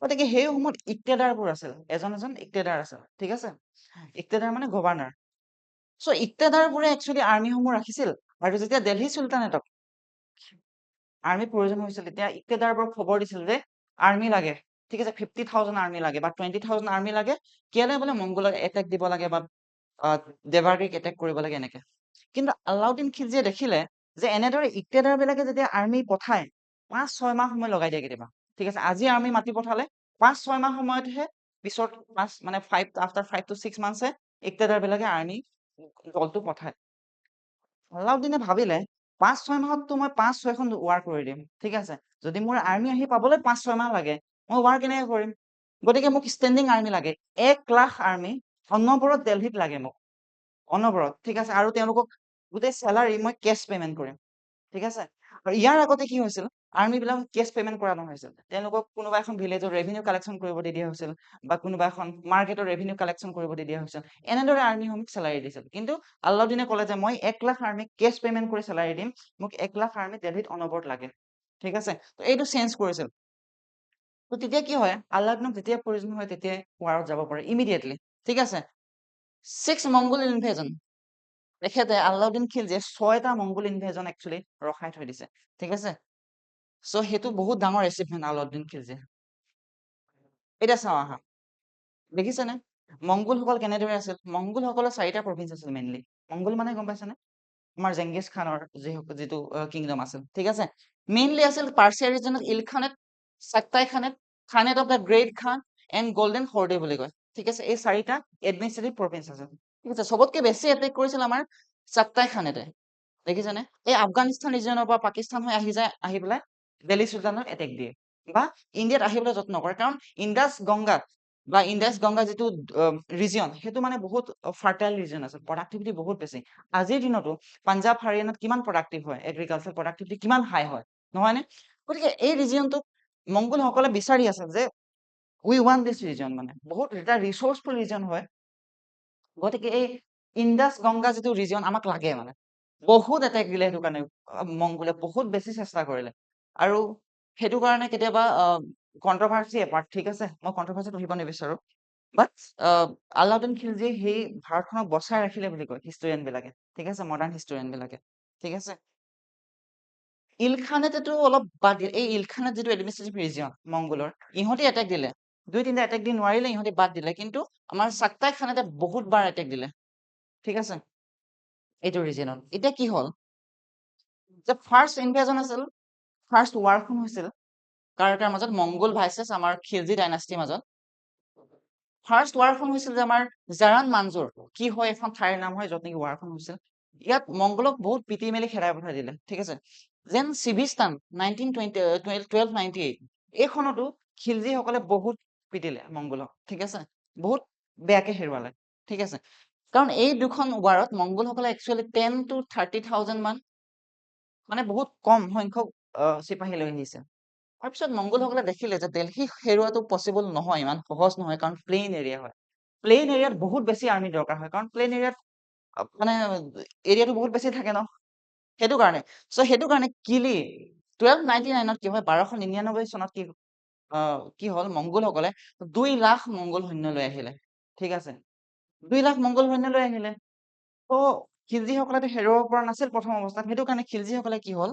গতিকে সেই সময়ত ইক্টেদাৰবোৰ আছিল এজন ইক্টেদাৰ আছিল ঠিক আছে ইক্টেদাৰ মানে গভৰ্ণৰ চ' ইক্টেদাৰবোৰে একচুৱেলি আৰ্মিসমূহ ৰাখিছিল আৰু যেতিয়া দিল্লী চুলতানেটক আৰ্মি প্ৰয়োজন হৈছিল তেতিয়া ইক্টেদাৰবোৰক খবৰ দিছিল যে আৰ্মি লাগে ঠিক আছে 50,000 আৰ্মি লাগে বা 20,000 আৰ্মি লাগে কেলে বোলে মংগোলক এটেক দিব লাগে বা দেৱাৰ্গীক এটেক কৰিব লাগে এনেকে কিন্তু আলাউদ্দিন খিলজিয়ে দেখিলে যে এনেদৰে ইকতেদাৰ বিলাকে যেতিয়া আৰ্মি পঠায় 5-6 মাহ সময় লগাই দিয়ে কেতিয়াবা ঠিক আছে আজি আৰ্মি মাতি পঠালে 5-6 মাহ সময়তহে পিছত মানে 5 to 6 months ইকতেদাৰ বিলাকে আৰ্মি দলটো পঠায় আলাউদ্দিনে ভাবিলে 5-6 মাহততো মই 5-6খন ৱাৰ কৰি দিম ঠিক আছে যদি মোৰ আৰ্মি আহি পাবলৈ 5-6 মাহ লাগে মই ৱাৰ কেনেকে কৰিম গতিকে মোক ষ্টেণ্ডিং আৰ্মি লাগে 1 লাখ আৰ্মি অনবৰত দিল্লীত লাগে মোক অনবৰত ঠিক আছে আৰু তেওঁলোকক গোটেই চেলাৰী মই কেছ পেমেন্ট কৰিম ঠিক আছে আৰু ইয়াৰ আগতে কি হৈছিল আৰ্মি বিলাক কেছ পেমেন্ট কৰা নহৈছিল তেওঁলোকক কোনোবা এখন ভিলেজৰ ৰেভিনিউ কালেকশ্যন কৰিব দি দিয়া হৈছিল বা কোনোবা এখন মাৰ্কেটৰ ৰেভিনিউ কালেকশ্যন কৰিব দি দিয়া হৈছিল এনেদৰে আৰ্মিসমূহক চেলাৰী দিছিল কিন্তু আলাউদ্দিনে ক'লে যে মই 1 লাখ আৰ্মিক কেছ পেমেন্ট কৰি চেলাৰী দিম মোক 1 লাখ আৰ্মি দিল্লীত অনবৰত লাগে ঠিক আছে তো এইটো চেঞ্জ কৰিছিল তো তেতিয়া কি হয় আলাউদ্দিনক যেতিয়া প্ৰয়োজন হয় তেতিয়া ৱাৰত যাব পাৰে ইমিডিয়েটলি ঠিক আছে 6 মংগোল ইনভেজন তেখেতে আলাউদ্দিন খিলজিয়ে 6টা মংগোল ইনভেজন একচুৱেলি ৰখাই থৈ দিছে ঠিক আছে চ' সেইটো বহুত ডাঙৰ এচিভমেণ্ট আলাউদ্দিন খিলজিয়ে এতিয়া চাওঁ আহা দেখিছেনে মংগোলসকল কেনেদৰে আছিল মংগোলসকলৰ 4টা প্ৰভিন্স আছিল মেইনলি মংগোল মানে গম পাইছেনে আমাৰ জেংগিছ খানৰ যিটো কিংডম আছিল ঠিক আছে মেইনলি আছিল পাৰ্চিয়া ৰিজনত Ilkhanate Chagatai khanate khanate of the great khan and golden horde বুলি কয় ঠিক আছে এই 4টা এডমিনিষ্ট্ৰেটিভ প্ৰভিন্স আছিল ঠিক আছে চবতকে বেছি এটেক কৰিছিল আমাৰ চাক্তাই খানেতে দেখিছেনে এই আফগানিস্তান ৰিজনৰ পৰা পাকিস্তান হৈ আহি পেলাই দিল্লী চুলতানক এটেক দিয়ে বা ইণ্ডিয়াত আহিবলৈ যত্ন কৰে কাৰণ ইণ্ডাছ গংগাত বা ইণ্ডাছ গংগা যিটো ৰিজন সেইটো মানে বহুত ফাৰ্টাইল ৰিজন আছে প্ৰডাক্টিভিটি বহুত বেছি আজিৰ দিনতো পাঞ্জাৱ হাৰিয়ানাত কিমান প্ৰডাক্টিভ হয় এগ্ৰিকালচাৰ প্ৰডাক্টিভিটি কিমান হাই হয় নহয়নে গতিকে এই ৰিজনটোক মংগোলসকলে বিচাৰি আছে যে উই ৱান্ট দিছ ৰিজন মানে বহুত এটা ৰিচোৰ্চফুল ৰিজন হয় গতিকে এই ইণ্ডাছ গংগা যিটো ৰিজন আমাক লাগে মানে বহুত এটেক দিলে সেইটো কাৰণে মংগোলে বহুত বেছি চেষ্টা কৰিলে আৰু সেইটো কাৰণে কেতিয়াবা কন্ট্ৰভাৰ্চি এপাৰ্ট ঠিক আছে মই কন্ট্ৰভাৰ্চিত আহিব নিবিচাৰো বাট আলাউদ্দিন খিলজিয়ে সেই ভাৰতখনক বচাই ৰাখিলে বুলি কয় হিষ্টৰিয়ান বিলাকে ঠিক আছে মডাৰ্ণ হিষ্টৰিয়ান বিলাকে ঠিক আছে ইলখানেতেতো অলপ বাদ দিয়ে এই ইলখানেত যিটো এডমিনিষ্ট্ৰেটিভ ৰিজন মংগোলৰ ইহঁতে এটেক দিলে 2-3টা এটেক দি নোৱাৰিলে ইহঁতে বাদ দিলে কিন্তু আমাৰ চাক্তাই খানেতে বহুত বাৰ এটেক দিলে ঠিক আছে এইটো ৰিজনত এতিয়া কি হ'ল যে ফাৰ্ষ্ট ইনভেজন আছিল ফাৰ্ষ্ট ৱাৰখন হৈছিল কাৰ মাজত মংগোল ভাইচেছ আমাৰ খিলজি ডাইনাষ্টিৰ মাজত ফাৰ্ষ্ট ৱাৰখন হৈছিল যে আমাৰ জাৰান মানজুৰ কি হয় এখন ঠাইৰ নাম হয় য'ত নেকি ৱাৰখন হৈছিল ইয়াত মংগোলক বহুত পিটি মেলি খেদাই পঠাই দিলে ঠিক আছে যেন চিভিস্তান 1298 এইখনতো খিলজিসকলে বহুত পিটিলে মংগোলক ঠিক আছে বহুত বেয়াকে হেৰুৱালে ঠিক আছে কাৰণ এই দুখন ৱাৰত মংগোলসকলে একচুৱেলি 10 to 30,000 মান মানে বহুত কম সংখ্যক চিপাহী লৈ আহিছে তাৰপিছত মংগোলসকলে দেখিলে যে দিল্লী হেৰুৱাটো পচিবল নহয় ইমান সহজ নহয় কাৰণ প্লেইন এৰিয়া হয় প্লেইন এৰিয়াত বহুত বেছি আৰ্মি দৰকাৰ হয় কাৰণ প্লেইন এৰিয়াত মানে এৰিয়াটো বহুত বেছি থাকে ন সেইটো কাৰণে সেইটো কাৰণে কিলি 1299ত কি হয় 1299 চনত কি হ'ল মংগোলসকলে 2 লাখ মংগোল সৈন্য লৈ আহিলে ঠিক আছে 2 লাখ মংগোল সৈন্য লৈ আহিলে তো খিলজিসকলেতো হেৰুৱাব পৰা নাছিল প্ৰথম অৱস্থাত সেইটো কাৰণে খিলজিসকলে কি হ'ল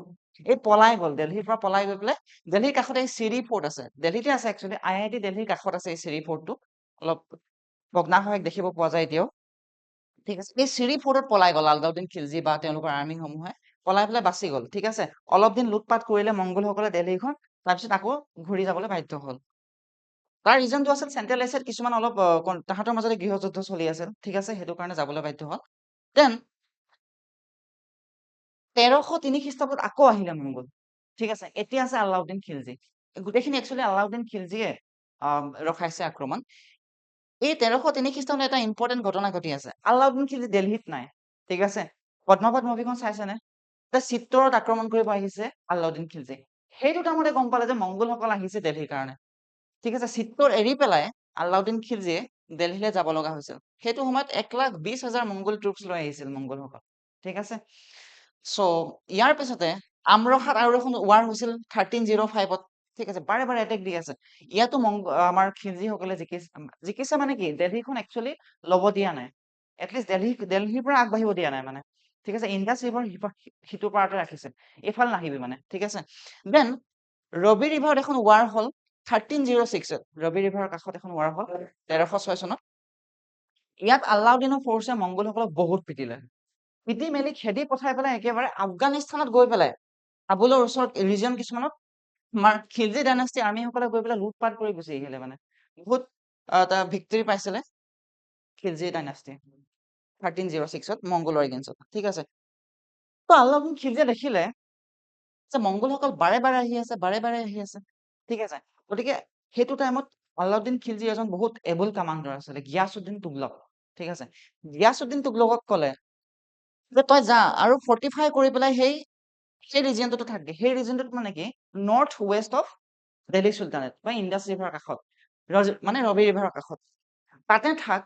এই পলাই গ'ল দিল্লীৰ পৰা পলাই গৈ পেলাই দিল্লীৰ কাষতে এই চিৰি ফৰ্ট আছে দিল্লীতে আছে একচুৱেলি IIT দিল্লীৰ কাষত আছে এই চিৰি ফৰ্টটো অলপ ভগ্নাৱশেষ দেখিব পোৱা যায় এতিয়াও ঠিক আছে এই চিৰি ফৰ্টত পলাই গ'ল আলাউদ্দিন খিলজি বা তেওঁলোকৰ আৰ্মি সমূহে পলাই পেলাই বাচি গ'ল ঠিক আছে অলপ দিন লুটপাট কৰিলে মংগোলসকলে দিল্লীখন তাৰপিছত আকৌ ঘূৰি যাবলৈ বাধ্য হ'ল তাৰ ৰিজনটো আছিল চেণ্ট্ৰেল এছিয়াত কিছুমান অলপ তাহাঁতৰ মাজতে গৃহযুদ্ধ চলি আছিল ঠিক আছে সেইটো কাৰণে যাবলৈ বাধ্য হ'ল দেন 1303 খ্ৰীষ্টাব্দত আকৌ আহিলে মংগোল ঠিক আছে এতিয়া আছে আলাউদ্দিন খিলজি গোটেইখিনি একচুৱেলি আলাউদ্দিন খিলজিয়ে ৰখাইছে আক্ৰমণ এই 1303 খ্ৰীষ্টাব্দত এটা ইম্পৰ্টেণ্ট ঘটনা ঘটি আছে আলাউদ্দিন খিলজি দিল্লীত নাই ঠিক আছে পদ্মাৱত মুভিখন চাইছেনে চিত্তৰত আক্ৰমণ কৰিব আহিছে আলাউদ্দিন খিলজি সেইটো টাইমতে গম পালে যে মংগোলসকল আহিছে দিল্লীৰ কাৰণে ঠিক আছে চিত্তৰ এৰি পেলাই আলাউদ্দিন খিলজিয়ে দিল্লীলৈ যাব লগা হৈছিল সেইটো সময়ত 1,20,000 মংগোল ট্ৰুপছ লৈ আহিছিল মংগোলসকল ঠিক আছে চ' ইয়াৰ পিছতে আমৰহাট আৰু এখন ৱাৰ হৈছিল 1305ত ঠিক আছে বাৰে বাৰে এটেক দি আছে ইয়াতো আমাৰ খিলজিসকলে জিকিছে মানে কি দিল্লীখন একচুৱেলি ল'ব দিয়া নাই এটলিষ্ট দিল্লীৰ পৰা আগবাঢ়িব দিয়া নাই মানে ঠিক আছে ইণ্ডাছ ৰিভাৰ সিটোৰ পাৰতে ৰাখিছে এইফালে নাহিবি মানে ঠিক আছে দেন ৰবি ৰিভাৰত এখন ৱাৰ হ'ল 1306 ৰবি ৰিভাৰৰ কাষত এখন ৱাৰ হ'ল 1306 চনত। ইয়াত আলাউদ্দিনৰ ফৰ্চে মংগোলসকলক বহুত পিটিলে। পিটি মেলি খেদি পঠাই পেলাই একেবাৰে আফগানিস্তানত গৈ পেলাই কাবুলৰ ওচৰত ৰিজন কিছুমানত আমাৰ খিলজি ডাইনেষ্টি আৰ্মিসকলে গৈ পেলাই লুটপাট কৰি গুচি আহিলে মানে বহুত এটা ভিক্টৰী পাইছিলে খিলজি ডাইনেষ্টি 1306 মংগোলৰ এগেইনষ্টত। ঠিক আছে, তো আলাউদ্দিন খিলজিয়ে দেখিলে যে মংগোলসকল বাৰে বাৰে আহি আছে, বাৰে বাৰে আহি আছে। ঠিক আছে, গতিকে সেইটো টাইমত আলাউদ্দিন খিলজি এজন বহুত এবল কামাণ্ডাৰ আছিলে, গিয়াছুদ্দিন তুগলক। ঠিক আছে, গিয়াছুদ্দিন তুগলকক ক'লে যে তই যা আৰু ফৰ্টিফাই কৰি পেলাই সেই ৰিজিয়নটোতে থাকগে। সেই ৰিজিয়নটোত মানে কি নৰ্থ ৱেষ্ট অফ দিল্লী চুলতানেট বা ইণ্ডাছ ৰিভাৰৰ কাষত, মানে ৰবি ৰিভাৰৰ কাষত তাতে থাক।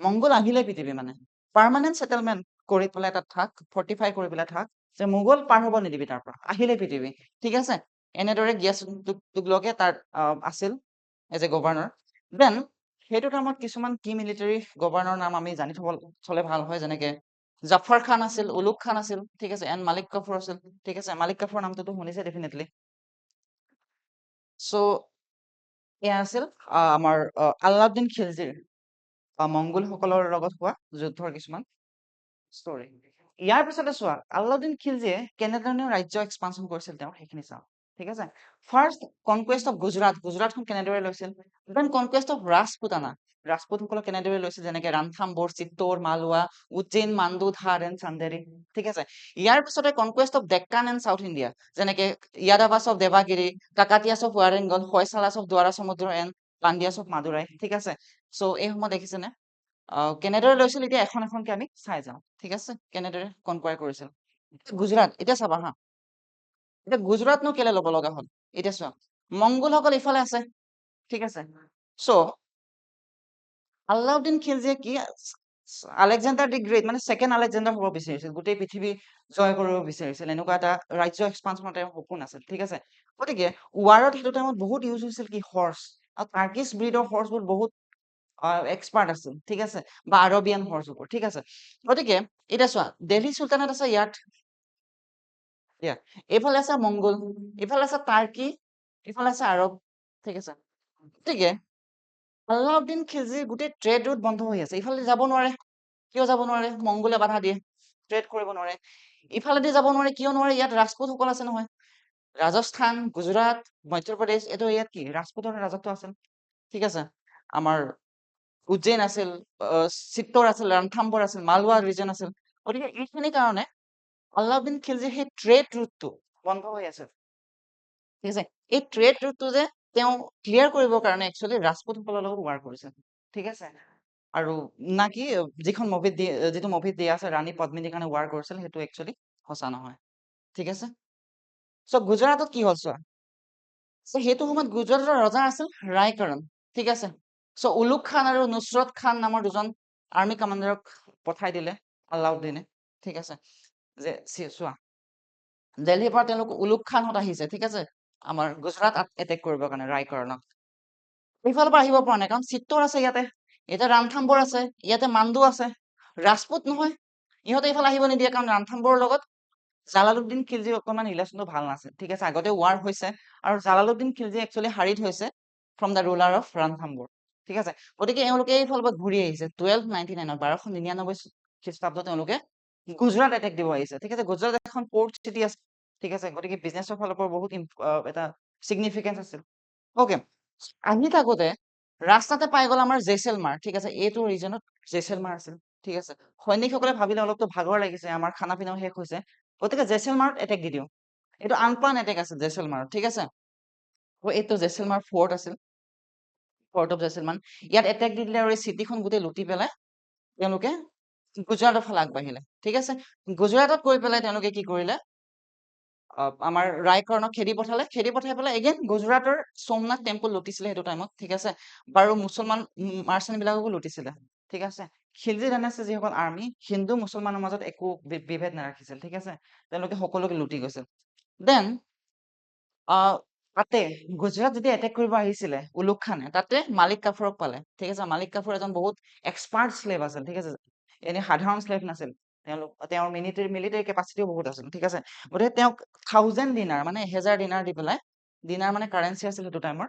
মংগোল আহিলে পিটিবি মানে পাৰ্মানেণ্ট ছেটেলমেণ্ট কৰি পেলাই তাত থাক, ফৰ্টিফাই কৰি পেলাই থাক, যে মোগল পাৰ হ'ব নিদিবি তাৰ পৰা, আহিলে পিটিবি। ঠিক আছে, এনেদৰে গিয়াছুদ্দিন তুগলকে তাৰ আছিল এজ এ গভৰ্ণৰ। দেন সেইটো টাইমত কিছুমান কি মিলিটাৰী গভৰ্ণৰ নাম আমি জানি থলে ভাল হয়, যেনেকে জাফৰ খান আছিল, উলুক খান আছিল। ঠিক আছে, এণ্ড মালিক কাফুৰ আছিল। ঠিক আছে, মালিক কাফুৰ নামটোতো শুনিছে ডেফিনেটলি। চ' এয়া আছিল আমাৰ আলাউদ্দিন খিলজিৰ মংগোলসকলৰ লগত হোৱা যুদ্ধৰ কিছুমান ষ্টৰী। ইয়াৰ পিছতে চোৱা আলাউদ্দিন খিলজিয়ে কেনেধৰণে ৰাজ্য এক্সপানশ্যন কৰিছিল তেওঁ সেইখিনি চাওঁ। ঠিক আছে, ফাৰ্ষ্ট কনকুৱেষ্ট অফ গুজৰাট, গুজৰাটখন কেনেদৰে লৈছিল। দেন কনকুৱেষ্ট অফ ৰাজপুতানা, ৰাজপুতসকলক কেনেদৰে লৈছিল, যেনেকে ৰাণথাম্বোৰ, চিত্তোৰ, মালোৱা, উজ্জৈন, মাণ্ডু, ধাৰ এণ্ড চান্দেৰী। ঠিক আছে, ইয়াৰ পিছতে conquest of Deccan and south India, যেনেকে Yadavas of Devagiri, Kakatiyas of Warangal, Hoysalas of Dwara Samudra and Pandyas of Madurai. ঠিক আছে, চ' এই সময় দেখিছেনে কেনেদৰে লৈছিল। এতিয়া এখন এখনকে আমি চাই যাওঁ। ঠিক আছে, কেনেদৰে কনকুৱাৰ কৰিছিল। গুজৰাট, এতিয়া চাবা হা, এতিয়া গুজৰাটনো কেলে ল'ব লগা হ'ল। এতিয়া চোৱা মংগোলসকল ইফালে আছে। ঠিক আছে, চ' আলাউদ্দিন খিলজিয়ে কি আলেকজেণ্ডাৰ দি গ্ৰেট মানে ছেকেণ্ড আলেকজেণ্ডাৰ হ'ব বিচাৰিছিল, গোটেই পৃথিৱী জয় কৰিব বিচাৰিছিল, এনেকুৱা এটা ৰাজ্য এক্সপানশ্যনৰ তেওঁৰ সপোন আছিল। ঠিক আছে, গতিকে ৱাৰত সেইটো টাইমত বহুত ইউজ হৈছিল কি হৰ্চ, আৰু টাৰ্কিছ ব্ৰীডৰ হৰ্চবোৰ বহুত এক্সপাৰ্ট আছিল। ঠিক আছে, বা আৰবিয়ান হৰ্চবোৰ। ঠিক আছে, গতিকে এতিয়া চোৱা দিল্লী চুলতানেট আছে ইয়াত, এইফালে আছে মংগোল, ইফালে আছে টাৰ্কি, ইফালে আছে আৰব। ঠিক আছে, গতিকে আলাউদ্দিন খিলজিৰ গোটেই ট্ৰেড ৰুট বন্ধ হৈ আছে। ইফালে যাব নোৱাৰে, কিয় যাব নোৱাৰে, মংগোলে বাধা দিয়ে, ট্ৰেড কৰিব নোৱাৰে। ইফালেদি যাব নোৱাৰে, কিয় নোৱাৰে, ইয়াত ৰাজপুতসকল আছে নহয়। ৰাজস্থান, গুজৰাট, মধ্যপ্ৰদেশ, এইটো ইয়াত কি ৰাজপুতৰ ৰাজত্ব আছিল। ঠিক আছে, আমাৰ উজ্জৈন আছিল, চিত্তৰ আছিল, ৰাণথাম্বৰ আছিল, মালৱা ৰিজন আছিল। গতিকে এইখিনি কাৰণে আলাউদ্দিন খিলজিৰ সেই ট্ৰেড ৰুটটো বন্ধ হৈ আছে। ঠিক আছে, এই ট্ৰেড ৰুটটো যে তেওঁ ক্লিয়াৰ কৰিবৰ কাৰণে একচুৱেলি ৰাজপুতসকলৰ লগত ৱাৰ কৰিছে। ঠিক আছে, আৰু না কি যিখন মুভিত যিটো মুভিত দিয়া আছে ৰাণী পদ্মিনীৰ কাৰণে ৱাৰ কৰিছিল, সেইটো একচুৱেলি সঁচা নহয়। ঠিক আছে, চ' গুজৰাটত কি হ'ল চোৱা, সেইটো সময়ত গুজৰাটৰ ৰজা আছিল ৰায়কৰণ। ঠিক আছে, চ' উলুক খান আৰু নুছৰত খান নামৰ দুজন আৰ্মি কামাণ্ডাৰক পঠাই দিলে আলাউদ্দিনে। ঠিক আছে, যে চোৱা দিল্লীৰ পৰা তেওঁলোক উলুক খানহঁত আহিছে। ঠিক আছে, আমাৰ গুজৰাট এটেক কৰিবৰ কাৰণে ৰায়কৰণক। এইফালৰ পৰা আহিব পৰা নাই, কাৰণ চিত্তৰ আছে ইয়াতে, ইয়াতে ৰাণথাম্বৰ আছে, ইয়াতে মাণ্ডু আছে, ৰাজপুত নহয়, ইহঁতে এইফালে আহিব নিদিয়ে, কাৰণ ৰাণথাম্বৰৰ লগত জালালুদ্দিন খিলজিৰ অকণমান ৰিলেশ্যনটো ভাল নাছিল। ঠিক আছে, আগতে ৱাৰ হৈছে, আৰু জালালুদ্দিন খিলজি একচুৱেলি হাৰিত হৈছে ফ্ৰম দ্য ৰুলাৰ অফ ৰাণথাম্বৰ। ঠিক আছে, গতিকে এওঁলোকে এইফালৰ পৰা ঘূৰি আহিছে 1299 1299 খ্ৰীষ্টাব্দত তেওঁলোকে গুজৰাট এটেক দিব আহিছে। ঠিক আছে, গুজৰাট এখন পৰ্ট চিটি আছে। ঠিক আছে, গতিকে বিজনেছৰ ফালৰ পৰা বহুত এটা চিগনিফিকেঞ্চ আছিল। অ'কে, আহি থাকোতে ৰাস্তাতে পাই গ'ল আমাৰ জেচেলমাৰ। ঠিক আছে, এইটো ৰিজনত জেচেলমাৰ আছিল। ঠিক আছে, সৈনিকসকলে ভাবিলে অলপতো ভাগৰ লাগিছে, আমাৰ খানা পিনাও শেষ হৈছে, গতিকে জেচেলমাৰত এটেক দি দিওঁ। এইটো আনপ্লান এটেক আছিল জেচেলমাৰত। ঠিক আছে, এইটো জেচেলমাৰ ফৰ্ট আছিল, ফৰ্ট অফ জেচেলমাৰ। ইয়াত এটেক দি দিলে আৰু এই চিটিখন গোটেই লুটি পেলাই তেওঁলোকে গুজৰাটৰ ফালে আগবাঢ়িলে। ঠিক আছে, গুজৰাটত গৈ পেলাই তেওঁলোকে কি কৰিলে, আমাৰ ৰায়কৰণক খেদি পঠালে, খেদি পঠাই পেলাই এগেইন গুজৰাটৰ সোমনাথ টেম্পল লুটিছিলে সেইটো টাইমত। ঠিক আছে, বাৰু মুছলমান মাৰ্চেণ্ট বিলাককো লুটিছিলে। ঠিক আছে, খিলজি ডাইনেষ্টিৰ যিসকল আৰ্মি হিন্দু মুছলমানৰ মাজত একো বিভেদ নাৰাখিছিল। ঠিক আছে, তেওঁলোকে সকলোকে লুটি গৈছিল। দেন তাতে গুজৰাট যেতিয়া এটেক কৰিব আহিছিলে উলুক খানে, তাতে মালিক কাফুৰক পালে। ঠিক আছে, মালিক কাফুৰ এজন বহুত এক্সপাৰ্ট শ্লেভ আছিল। ঠিক আছে, এনে সাধাৰণ শ্লেভ নাছিল, তেওঁৰ মিলিটাৰী কেপাচিটিও বহুত আছিল। ঠিক আছে, গতিকে তেওঁক 1000 দিনাৰ মানে 1000 দিনাৰ দি পেলাই, দিনাৰ মানে কাৰেঞ্চি আছিল সেইটো টাইমৰ,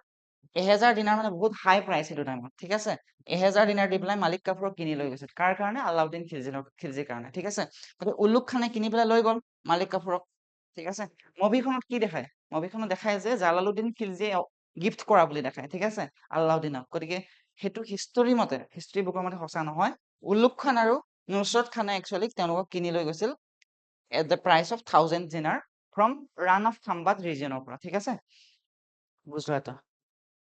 1000 দিনাৰ মানে বহুত হাই প্ৰাইচ সেইটো টাইমত, ঠিক আছে। 1000 দিনাৰ দি পেলাই মালিক কাফুৰক কিনি লৈ গৈছিল। কাৰ কাৰণে? আলাউদ্দিন খিলজিৰ কাৰণে, ঠিক আছে। গতিকে উলুগ খানে কিনি পেলাই লৈ গ'ল মালিক কাফুৰক, ঠিক আছে। মুভিখনত কি দেখায়? মুভিখনত দেখায় যে জালালুদ্দিন খিলজিয়ে গিফ্ট কৰা বুলি দেখায়, ঠিক আছে, আলাউদ্দিনক। গতিকে সেইটো হিষ্টৰী মতে, হিষ্টৰী বুকৰ মতে সঁচা নহয়। উলুগ খান আৰু নুছৰত খানে একচুৱেলি তেওঁলোকক কিনি লৈ গৈছিল এট দ্য প্ৰাইচ অফ 1000 দিনাৰ ফ্ৰম ৰাণ অফ থাম্বাত ৰিজিয়নৰ পৰা, ঠিক আছে, গুজৰাটৰ।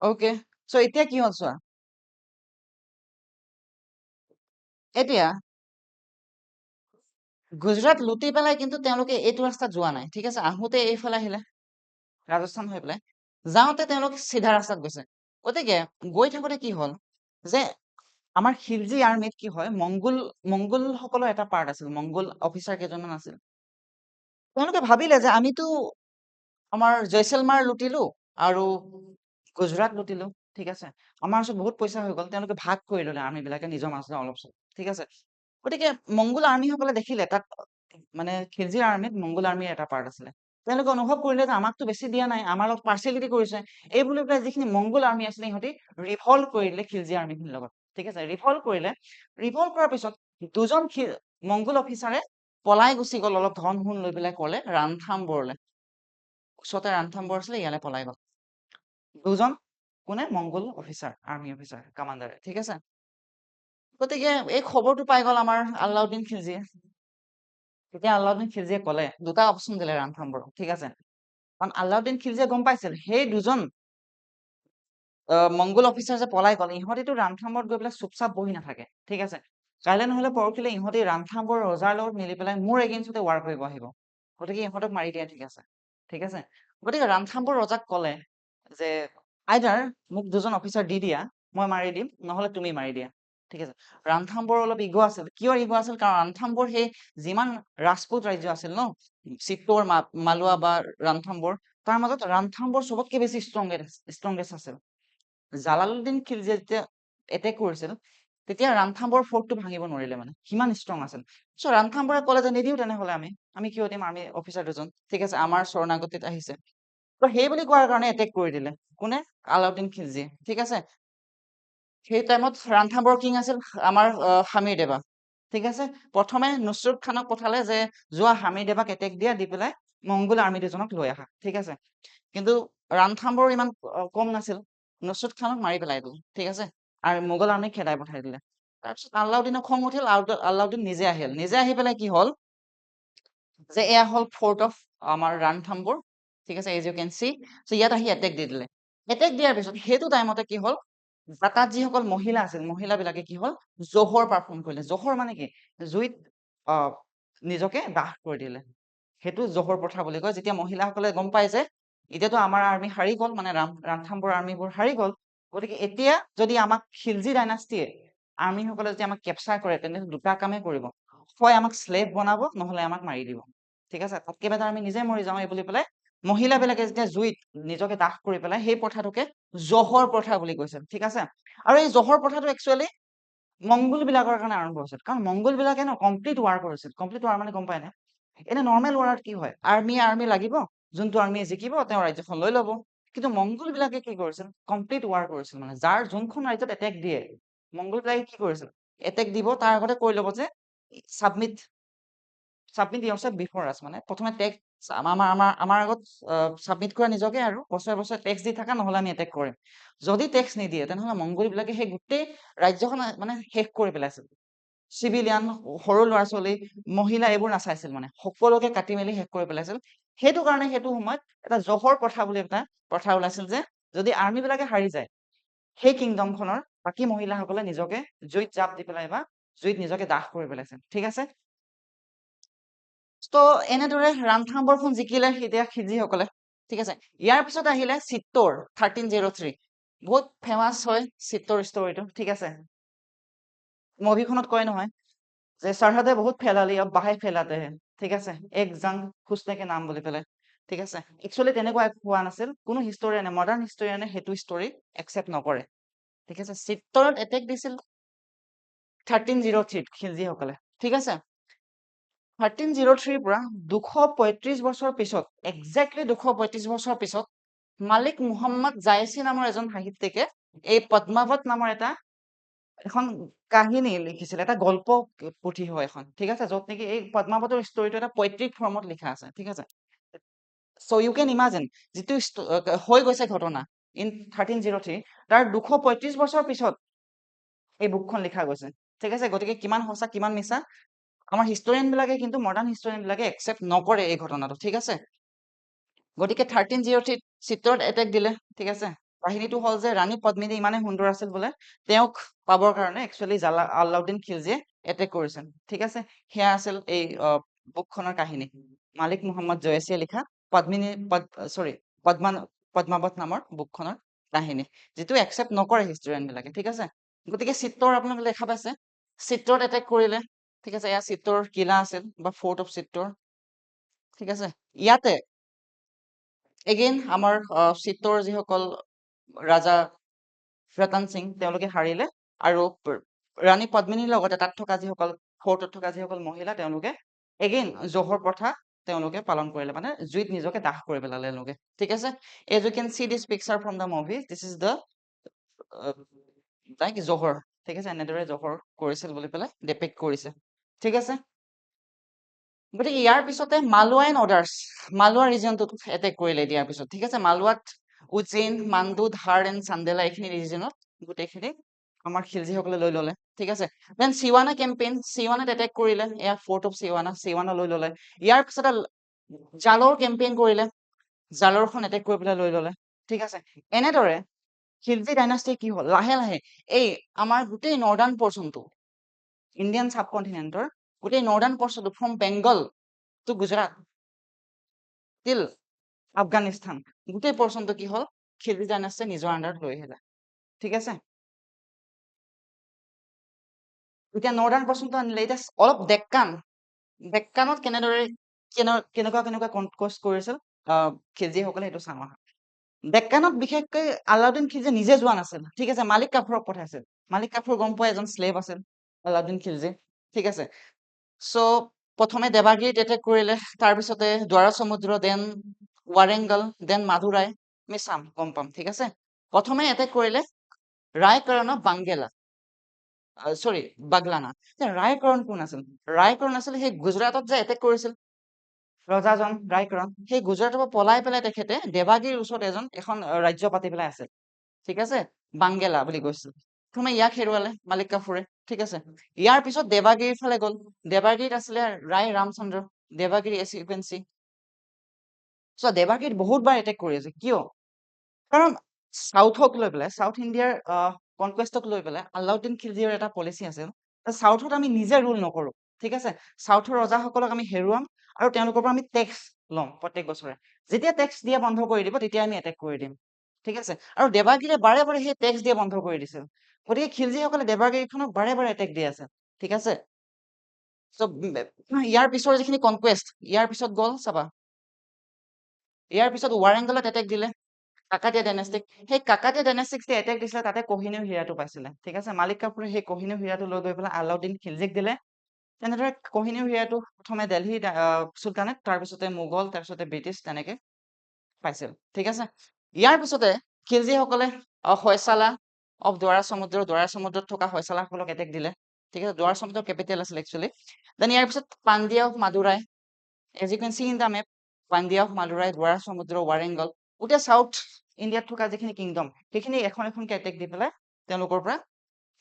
অ'কে, চ' এতিয়া কি হ'ল চোৱা, এতিয়া গুজৰাট লুটি পেলাই কিন্তু তেওঁলোকে এইটো ৰাস্তাত যোৱা নাই, ঠিক আছে। আহোঁতে এইফালে আহিলে ৰাজস্থান হৈ পেলাই, যাওঁতে তেওঁলোক চিধা ৰাস্তাত গৈছে। গতিকে গৈ থাকোতে কি হ'ল যে আমাৰ খিলজি আৰ্মিত কি হয়, মংগোল সকলৰ এটা পাৰ্ট আছিল, মংগোল অফিচাৰ কেইজনমান আছিল। তেওঁলোকে ভাবিলে যে আমিতো আমাৰ জয়ছেলমাৰ লুটিলো আৰু গুজৰাট লুটিলো, ঠিক আছে। আমাৰ ওচৰত বহুত পইচা হৈ গ'ল, তেওঁলোকে ভাগ কৰি ল'লে আৰ্মি বিলাকে নিজৰ মাজতে অলপ চলপ, ঠিক আছে। গতিকে মংগোল আৰ্মিসকলে দেখিলে তাত মানে খিলজি আৰ্মিত মংগোল আৰ্মিৰ এটা পাৰ্ট আছিলে। তেওঁলোকে অনুভৱ কৰিলে যে আমাকতো বেছি দিয়া নাই, আমাৰ লগত পাৰ্চিয়েলিটি কৰিছে। এই বুলি পেলাই যিখিনি মংগোল আৰ্মি আছিলে সিহঁতি ৰিভল্ট কৰি দিলে খিলজি আৰ্মিখিনিৰ লগত, ঠিক আছে। ৰিভল্ট কৰিলে, ৰিভল্ট কৰাৰ পিছত দুজন মংগোল অফিচাৰে পলাই গুচি গ'ল, অলপ ধন সোণ লৈ পেলাই ক'লে ৰাণথাম্বৰলে। ওচৰতে ৰাণথাম্বৰ আছিলে, ইয়ালে পলাই গ'ল দুজন, কোনে? মংগোল অফিচাৰ, আৰ্মি অফিচাৰ, কামাণ্ডাৰে, ঠিক আছে। গতিকে এই খবৰটো পাই গ'ল আমাৰ আলাউদ্দিন খিলজিয়ে। তেতিয়া আলাউদ্দিন খিলজিয়ে ক'লে, দুটা অপচন দিলে ৰাণথাম্বৰক, ঠিক আছে। কাৰণ আলাউদ্দিন খিলজিয়ে গম পাইছিল সেই দুজন মংগোল অফিচাৰ যে পলাই গ'ল, ইহঁতিতো ৰাণথাম্বৰত গৈ পেলাই চুপচাপ বহি নাথাকে, ঠিক আছে। কাইলৈ নহ'লে পৰহিলে ইহঁতি ৰাণথাম্বৰ ৰজাৰ লগত মিলি পেলাই মোৰ এগেইনষ্টতে ৱাৰ কৰিব আহিব। গতিকে ইহঁতক মাৰি দিয়া ঠিক আছে, ঠিক আছে। গতিকে ৰাণথাম্বৰ ৰজাক ক'লে যে আইদাৰ মোক দুজন অফিচাৰ দি দিয়া, মই মাৰি দিম, নহ'লে তুমি মাৰি দিয়া, ঠিক আছে। ৰাণথাম্বৰৰ অলপ ইগ' আছিল। কিয় ইগ' আছিল? কাৰণ ৰাণথাম্বৰ সেই যিমান ৰাজপুত ৰাজ্য আছিল ন, চিত্তৰ, মালোৱা বা ৰাণথাম্বৰ, তাৰ মাজত ৰাণথাম্বৰ চবতকে বেছি ষ্ট্ৰংগেষ্ট আছিল। জালালুদ্দিন খিলজিয়ে যেতিয়া এটেক কৰিছিল, তেতিয়া ৰাণথাম্বৰ ফৰ্টটো ভাঙিব নোৱাৰিলে, মানে সিমান ষ্ট্ৰং আছিল। চ' ৰাণথাম্বৰে ক'লে যে নিদিওঁ তেনেহ'লে আমি কিয় দিম, আৰ্মি অফিচাৰ দুজন, ঠিক আছে, আমাৰ শৰণাগতিত আহিছে। ত' সেই বুলি কোৱাৰ কাৰণে এটেক কৰি দিলে কোনে? আলাউদ্দিন খিলজিয়ে, ঠিক আছে। সেই টাইমত ৰাণথাম্বৰৰ কিং আছিল আমাৰ হামিৰ দেৱা, ঠিক আছে। প্ৰথমে নুছৰত খানক পঠালে যে যোৱা হামিৰ দেৱাক এটেক দিয়া, দি পেলাই মংগোল আৰ্মি দুজনক লৈ আহা, ঠিক আছে। কিন্তু ৰাণথাম্বৰ ইমান কম নাছিল, নুছৰত খানক মাৰি পেলাই দিলে, ঠিক আছে, আৰু মোগল আৰ্মিক খেদাই পঠাই দিলে। তাৰপিছত আলাউদ্দিনৰ খং উঠিল, আলাউদ্দিন নিজে আহিল, নিজে আহি পেলাই কি হ'ল যে এয়া হ'ল ফৰ্ট অফ আমাৰ ৰাণথাম্বৰ, ঠিক আছে, এজ ইউ কেন চি। চ' ইয়াত আহি এটেক দি দিলে। এটেক দিয়াৰ পিছত সেইটো টাইমতে কি হ'ল, তাত যিসকল মহিলা আছিল, মহিলাবিলাকে কি হ'ল, জোহৰ পাৰফৰ্ম কৰিলে। জোহৰ মানে কি? জুইত নিজকে দাহ কৰি দিলে। সেইটো জোহৰ প্ৰথা বুলি কয়। যেতিয়া মহিলাসকলে গম পায় যে এতিয়াতো আমাৰ আৰ্মি হাৰি গ'ল, মানে ৰাণথাম্বৰ আৰ্মিবোৰ হাৰি গ'ল, গতিকে এতিয়া যদি আমাক খিলজি ডাইনাষ্টিয়ে আৰ্মিসকলে যদি আমাক কেপচাৰ কৰে, তেন্তে দুটা কামেই কৰিব, হয় আমাক শ্লেভ বনাব, নহ'লে আমাক মাৰি দিব, ঠিক আছে। তাতকে বেটাৰ আমি নিজে মৰি যাওঁ, এই বুলি পেলাই মহিলাবিলাকে যেতিয়া জুইত নিজকে দাহ কৰি পেলাই সেই প্ৰথাটোকে জোহৰ প্ৰথা বুলি কৈছিল, ঠিক আছে। আৰু এই জোহৰ প্ৰথাটো একচুৱেলি মংগোল বিলাকৰ কাৰণে আৰম্ভ হৈছিল, কাৰণ মংগোল বিলাকে ন কমপ্লিট ৱাৰ কৰিছিল। কমপ্লিট ৱাৰ মানে গম পায় নে? এনে নৰ্মেল ৱাৰত কি হয়, আৰ্মি লাগিব, যোনটো আৰ্মিয়ে জিকিব তেওঁ ৰাজ্যখন লৈ ল'ব। কিন্তু মংগোল বিলাকে কি কৰিছিল, কমপ্লিট ৱাৰ কৰিছিল। মানে যাৰ যোনখন ৰাজ্যত এটেক দিয়ে, মংগোল বিলাকে কি কৰিছিল, এটেক দিব তাৰ আগতে কৈ ল'ব যে চাবমিট ইয়ৰছেল্ফ বিফৰ আছ, মানে প্ৰথমে টেক্স আমাৰ আগত চাবমিট কৰা নিজকে, আৰু বছৰে বছৰে টেক্স দি থাকা, নহ'লে আমি এটেক কৰিম। যদি টেক্স নিদিয়ে তেনেহ'লে মংগোল বিলাকে সেই গোটেই ৰাজ্যখন মানে শেষ কৰি পেলাইছিল। চিভিলিয়ান, সৰু ল'ৰা ছোৱালী, মহিলা এইবোৰ নাচাইছিল, মানে সকলোকে কাটি মেলি শেষ কৰি পেলাইছিল। সেইটো কাৰণে সেইটো সময়ত এটা জোহৰ প্ৰথা বুলি এটা প্ৰথা ওলাইছিল, যে যদি আৰ্মি বিলাকে হাৰি যায়, সেই কিংডমখনৰ বাকী মহিলাসকলে নিজকে জুইত জাপ দি পেলাই বা জুইত নিজকে দাহ কৰি পেলাইছিল, ঠিক আছে। ত' এনেদৰে ৰাণথাম্বৰখন জিকিলে এতিয়া খিলজিসকলে, ঠিক আছে। ইয়াৰ পিছত আহিলে চিত্তৰ 1303, বহুত ফেমাছ হয় চিত্তৰ ষ্টৰিটো, ঠিক আছে। মুভিখনত কয় নহয় যে সৰহদে বহুত ফেলালি अब बाहें फैलाते हैं, ঠিক আছে, এক জং খুচনে কে নাম বুলি পেলাই, ঠিক আছে। একচুৱেলি তেনেকুৱা একো হোৱা নাছিল, কোনো হিষ্টৰিয়ানে, মডাৰ্ণ হিষ্টৰিয়ানে সেইটো ষ্টৰি একচেপ্ট নকৰে, ঠিক আছে। চিত্তৰত এটেক দিছিল 1303 খিলজিসকলে, ঠিক আছে। 1303 পৰা 235 বছৰ পিছত, একজেক্টলি 235 বছৰ পিছত মালিক মুহাম্মদ জায়েছি নামৰ এজন সাহিত্যিকে এই পদ্মাৱত নামৰ এখন কাহিনী লিখিছিল, এটা গল্প পুথি হয় এখন, ঠিক আছে, য'ত নেকি এই পদ্মাৱতৰ ষ্টৰিটো এটা পৈতৃক ফৰ্মত লিখা আছে, ঠিক আছে। চ' ইউ কেন ইমাজিন, যিটো হৈ গৈছে ঘটনা ইন 1303, তাৰ 235 বছৰ পিছত এই বুকখন লিখা গৈছে, ঠিক আছে। গতিকে কিমান সঁচা কিমান মিছা আমাৰ হিষ্টৰিয়ান বিলাকে, কিন্তু মডাৰ্ণ হিষ্টৰিয়ান বিলাকে একচেপ্ট নকৰে এই ঘটনাটো, ঠিক আছে। গতিকে 1303 চিত্তোৰত এটেক দিলে, ঠিক আছে। কাহিনীটো হ'ল যে ৰাণী পদ্মিনী ইমানে সুন্দৰ আছিল বোলে, তেওঁক পাবৰ কাৰণে একচুৱেলি আলাউদ্দিন খিলজীয়ে এটেক কৰিছিল, ঠিক আছে। সেয়া আছিল এই বুকখনৰ কাহিনী, মালিক মুহাম্মদ জয়েছিয়ে লিখা পদ্মিনী পদ্মাৱত নামৰ বুকখনৰ কাহিনী, যিটো একচেপ্ট নকৰে হিষ্টৰিয়ান বিলাকে, ঠিক আছে। গতিকে চিত্তৰ আপোনালোকে দেখা পাইছে, চিত্তোৰত এটেক কৰিলে, ঠিক আছে। এয়া চিত্তৰ কিলা আছিল বা ফৰ্ট অফ চিত্তৰ, ঠিক আছে। ইয়াতে এগেইন আমাৰ চিত্তৰ যিসকল ৰাজা ৰতন সিং তেওঁলোকে হাৰিলে, আৰু ৰাণী পদ্মিনীৰ লগতে তাত থকা যিসকল ফৰ্টত থকা যিসকল মহিলা তেওঁলোকে এগেইন জোহৰ প্ৰথা তেওঁলোকে পালন কৰিলে, মানে জুইত নিজকে দাহ কৰি পেলালে তেওঁলোকে, ঠিক আছে। As you can see this picture from the movie, this is the like Jauhar, ঠিক আছে। এনেদৰে জোহৰ কৰিছিল বুলি পেলাই ডিপিক্ট কৰিছে, ঠিক আছে। গতিকে ইয়াৰ পিছতে মালৱা এণ্ড অৰ্ডাৰ্ছ, মালৱা ৰিজনটোত এটেক কৰিলে দিয়াৰ পিছত, ঠিক আছে। মালৱাত উজ্জৈন, মাণ্ডু, ধাৰ এণ্ড চান্দেলা এইখিনি ৰিজনত গোটেইখিনি আমাৰ খিলজীসকলে লৈ ললে, ঠিক আছে। দেন চিৱানা কেম্পেইন, চিৱানাত এটেক কৰিলে, এয়া ফৰ্ট অফ চিৱানা লৈ ললে। ইয়াৰ পিছতে জালৰ কেম্পেইন কৰিলে, জালৰখন এটেক কৰি পেলাই লৈ ললে, ঠিক আছে। এনেদৰে খিলজী ডাইনাষ্টি কি হ'ল, লাহে লাহে এই আমাৰ গোটেই নৰ্দাৰ্ণ পৰ্চনটো, ইণ্ডিয়ান চাবকণ্টিনেণ্টৰ গোটেই নৰ্দাৰ্ণ পৰ্চনটো from Bengal to Gujarat till Afghanistan, গোটেই পৰ্চনটো কি হ'ল খিলজী ডাইনাষ্টিয়ে নিজৰ আণ্ডাৰত লৈ আহিলে, ঠিক আছে। এতিয়া নৰ্দাৰ্ণ পৰ্চনটো আনিলে, এতিয়া অলপ ডেক্কানত কেনেকুৱা কনকোয়েষ্ট কৰিছিল খিলজীসকলে, সেইটো চাওঁ আহা। ডেক্কানত বিশেষকৈ আলাউদ্দিন খিলজী নিজে যোৱা নাছিল, ঠিক আছে, মালিক কাফুৰক পঠাইছিল। মালিক কাফুৰ গম পোৱা এজন শ্লেভ আছিল আলাউদ্দিন খিলজী, ঠিক আছে। চ' প্ৰথমে দেৱাগিৰিত এটেক কৰিলে, তাৰপিছতে দ্বাৰা সমুদ্ৰ, দেন ৱাৰেংগল, দেন মাদুৰাই, আমি চাম গম পাম, ঠিক আছে। প্ৰথমে এটেক কৰিলে ৰায়কৰণক বাগলানা। ৰায়কৰণ কোন আছিল? ৰায়কৰণ আছিল সেই গুজৰাটত যে এটেক কৰিছিল ৰজাজন ৰায়কৰণ, সেই গুজৰাটৰ পৰা পলাই পেলাই তেখেতে দেৱাগিৰিৰ ওচৰত এখন ৰাজ্য পাতি পেলাই আছিল, ঠিক আছে, বাংগেলা বুলি কৈছিল। প্ৰথমে ইয়াক হেৰুৱালে মালিক কাফুৰে, ঠিক আছে। ইয়াৰ পিছত দেৱাগিৰিৰ ফালে গ'ল, দেৱাগিৰিত আছিলে Rai Ramchandra, Devagiri as you can see. So' দেৱাগিৰিত বহুতবাৰ এটেক কৰি আছে, কিয়? কাৰণ চাউথক লৈ পেলাই, চাউথ ইণ্ডিয়াৰ কনকুৱেষ্টক লৈ পেলাই আলাউদ্দিন খিলজীৰ এটা পলিচি আছিল, চাউথত আমি নিজে ৰুল নকৰো, ঠিক আছে। চাউথৰ ৰজাসকলক আমি হেৰুৱাম আৰু তেওঁলোকৰ পৰা আমি টেক্স ল'ম প্ৰত্যেক বছৰে, যেতিয়া টেক্স দিয়া বন্ধ কৰি দিব তেতিয়া আমি এটেক কৰি দিম, ঠিক আছে। আৰু দেৱাগিৰিয়ে বাৰে বাৰে সেই টেক্স দিয়া বন্ধ কৰি দিছিল, গতিকে খিলজীসকলে দেৱাগিৰিখনক বাৰে বাৰে এটেক দি আছে, ঠিক আছে। চ' ইয়াৰ পিছৰ যিখিনি কনকুৱেষ্ট, ইয়াৰ পিছত গ'ল চাবা, ইয়াৰ পিছত ৱাৰেংগলত এটেক দিলে কাকাতীয়া ডাইনেষ্টিক, সেই কাকাতীয়া ডাইনেষ্টিক যে এটেক দিছিলে তাতে কহিনুৰ হীৰাটো পাইছিলে, ঠিক আছে। মালিক কাফুৰে সেই কহিনুৰ হীৰাটো লৈ গৈ পেলাই আলাউদ্দিন খিলজীক দিলে। তেনেদৰে কহিনুৰ হীৰাটো প্ৰথমে দেলহি চুলতানেট, তাৰপিছতে মোগল, তাৰপিছতে ব্ৰিটিছ তেনেকে পাইছিল, ঠিক আছে। ইয়াৰ পিছতে খিলজীসকলে হয়চালা অফ দ্বাৰা সমুদ্ৰত থকা হয়চালাসকলক এটেক দিলে, ঠিক আছে। দ্বাৰা সমুদ্ৰৰ কেপিটেল আছিল একচুৱেলি। দেন ইয়াৰ পিছত Pandya of Madurai, as you can see in the map, Pandya of Madurai, Dwarasamudra, Warangal, গোটেই চাউথ ইণ্ডিয়াত থকা যিখিনি কিংডম সেইখিনি এখন এখনকে এটেক দি পেলাই তেওঁলোকৰ পৰা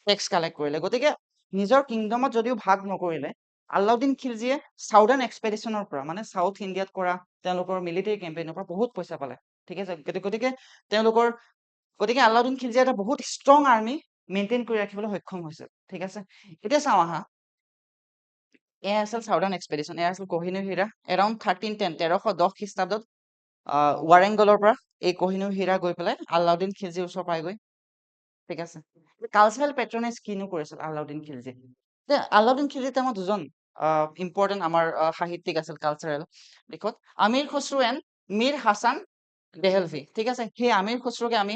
টেক্স কালেক্ট কৰিলে। গতিকে নিজৰ কিংডমত যদিও ভাগ নকৰিলে, আলাউদ্দিন খিলজীয়ে চাউদাৰ্ণ এক্সপেডিশ্যনৰ পৰা, মানে চাউথ ইণ্ডিয়াত কৰা তেওঁলোকৰ মিলিটেৰী কেম্পেইনৰ পৰা বহুত পইচা পালে, ঠিক আছে। গতিকে আলাউদ্দিন খিলজীয়ে এটা বহুত ষ্ট্ৰং আৰ্মি মেইনটেইন কৰি ৰাখিবলৈ সক্ষম হৈছিল, ঠিক আছে। এতিয়া চাওঁ আহা, এয়া আছিল চাউদাৰ্ণ এক্সপেডিশ্যন, এয়া আছিল কহিনুৰ হীৰা, এৰাউণ্ড 1310 খ্ৰীষ্টাব্দত ৱাৰেংগলৰ পৰা এই কহিনুৰ হীৰা গৈ পেলাই আলাউদ্দিন খিলজীৰ ওচৰ পাইগৈ, ঠিক আছে। কালচাৰেল পেট্ৰনেজ কিনো কৰিছিল আলাউদ্দিন খিলজী? যে আলাউদ্দিন খিলজীৰ টাইমত দুজন ইম্পৰ্টেণ্ট আমাৰ সাহিত্যিক আছিল কালচাৰেল দিশত, আমিৰ খুছৰু এণ্ড মীৰ হাছান দেহলভি, ঠিক আছে। সেই আমিৰ খুছৰুকে আমি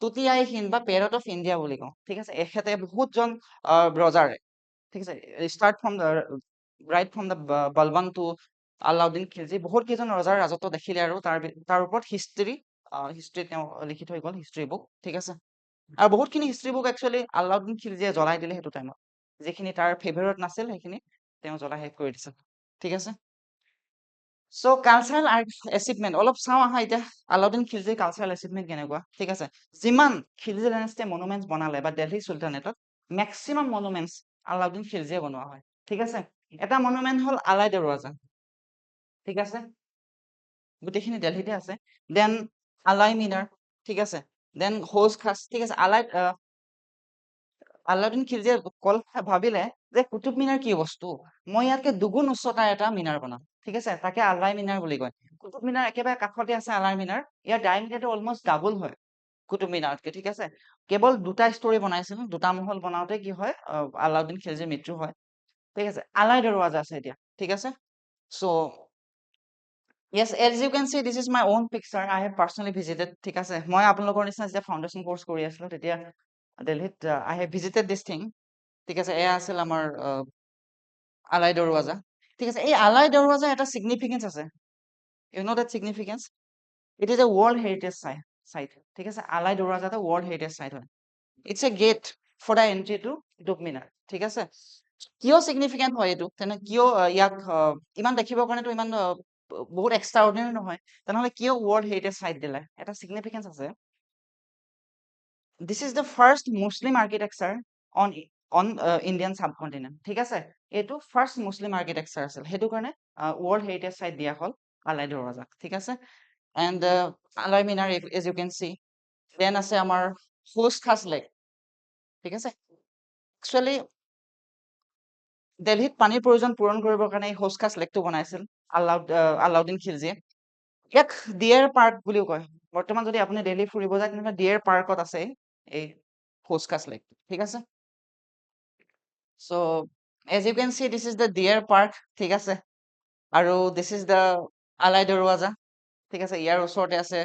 তুতি-আই হিন্দ বা পেৰট অফ ইণ্ডিয়া বুলি কওঁ, ঠিক আছে। এখেতে বহুতজন ৰজাৰে, ঠিক আছে, right from the Balban to Alauddin Khilji বহুত কেইজন ৰজাৰ ৰাজত্ব দেখিলে আৰু তাৰ ওপৰত হিষ্ট্ৰী হিষ্ট্ৰী তেওঁ লিখি থৈ গ'ল হিষ্ট্ৰী বুক ঠিক আছে আৰু বহুতখিনি হিষ্ট্ৰী বুক একচুৱেলি আলাউদ্দিন খিলজীয়ে জ্বলাই দিলে সেইটো টাইমত যিখিনি তাৰ ফেভাৰত নাছিল সেইখিনি তেওঁ জ্বলাই শেষ কৰি দিছিল ঠিক আছে চ' কালচাৰেল এচিভমেণ্ট অলপ চাওঁ আহা এতিয়া আলাউদ্দিন খিলজীৰ কালচাৰেল এচিভমেণ্ট কেনেকুৱা ঠিক আছে যিমান খিলজী ডাইনেষ্টিয়ে মনুমেণ্টছ বনালে বা দিল্লী চুলতানেটত মেক্সিমাম মনুমেণ্টছ আলাউদ্দিন খিলজীয়ে বনোৱা হয় ঠিক আছে এটা মনুমেণ্ট হ'ল আলাই দৰৱাজা ঠিক আছে গোটেইখিনি দিল্লীতে আছে দেন আলাই মিনাৰ ঠিক আছে দেন হোজ খাস ঠিক আছে আলাউদ্দিন খিলজীয়ে ভাবিলে যে কুতুব মিনাৰ কি বস্তু মই ইয়াতকে দুগুণ উচ্চতাৰ এটা মিনাৰ বনাম ঠিক আছে তাকে আলাই মিনাৰ বুলি কয় কুতুব মিনাৰ একেবাৰে কাষতে আছে আলাই মিনাৰ ইয়াৰ ডায়মিটাৰটো অলমষ্ট ডাবল হয় কুতুব মিনাৰতকে ঠিক আছে কেৱল দুটা ষ্টৰী বনাইছিল দুটা মহল বনাওতে কি হয় আলাউদ্দিন খিলজীৰ মৃত্যু হয় ঠিক আছে আলাই দৰৱাজা আছে এতিয়া ঠিক আছে চ' yes as you can see this is my own picture I have personally visited ঠিক আছে মই আপোনালোকৰ নিচিনা যেতিয়া ফাউণ্ডেশ্যন কোৰ্চ কৰি আছিলো তেতিয়া দিল্লীত I have visited this thing ঠিক আছে এয়া আছিল আমাৰ আলাই দৰৱাজা ঠিক আছে এই আলাই দৰৱাজা এটা চিগনিফিকেন্স আছে you know that significance it is a world heritage site ঠিক আছে আলাই দৰৱাজা এটা world heritage site হয় it's a gate for the entry to Qutub Minar ঠিক আছে কিয় চিগনিফিকেন্ট হয় এইটো তেনে কিয় ইয়াক ইমান দেখিবৰ কাৰণেতো ইমান বহুত এক্সট্ৰা অৰ্ডিনাৰী নহয় তেনেহ'লে কিয় ৱৰ্ল্ড হেৰিটেজ চাইট দিলে এটা চিগনিফিকেন্স আছে this is the first Muslim architecture on on Indian subcontinent ঠিক আছে এইটো ফাৰ্ষ্ট মুছলিম আৰ্কিটেকচাৰ আছিল সেইটো কাৰণে ৱৰ্ল্ড হেৰিটেজ চাইট দিয়া হ'ল আলাই দৰৱাজাক ঠিক আছে and Alai Minar as you can see then আছে আমাৰ হোজ খাস লেক ঠিক আছে একচুৱেলি দিল্লীত পানীৰ প্ৰয়োজন পূৰণ কৰিবৰ কাৰণে এই হোজ খাস লেকটো বনাইছিল আলাউদ্দিন খিলজীয়ে ইয়াক ডিয়েৰ পাৰ্ক বুলিও কয় বৰ্তমান যদি আপুনি দিল্লী ফুৰিব যায় তেনেহ'লে ডিয়েৰ পাৰ্কত আছে এই হোজ খাস লেক ঠিক আছে so' as you can see this is the deer park ঠিক আছে আৰু দিছ ইজ দ্য আলাই দৰৱাজা ঠিক আছে ইয়াৰ ওচৰতে আছে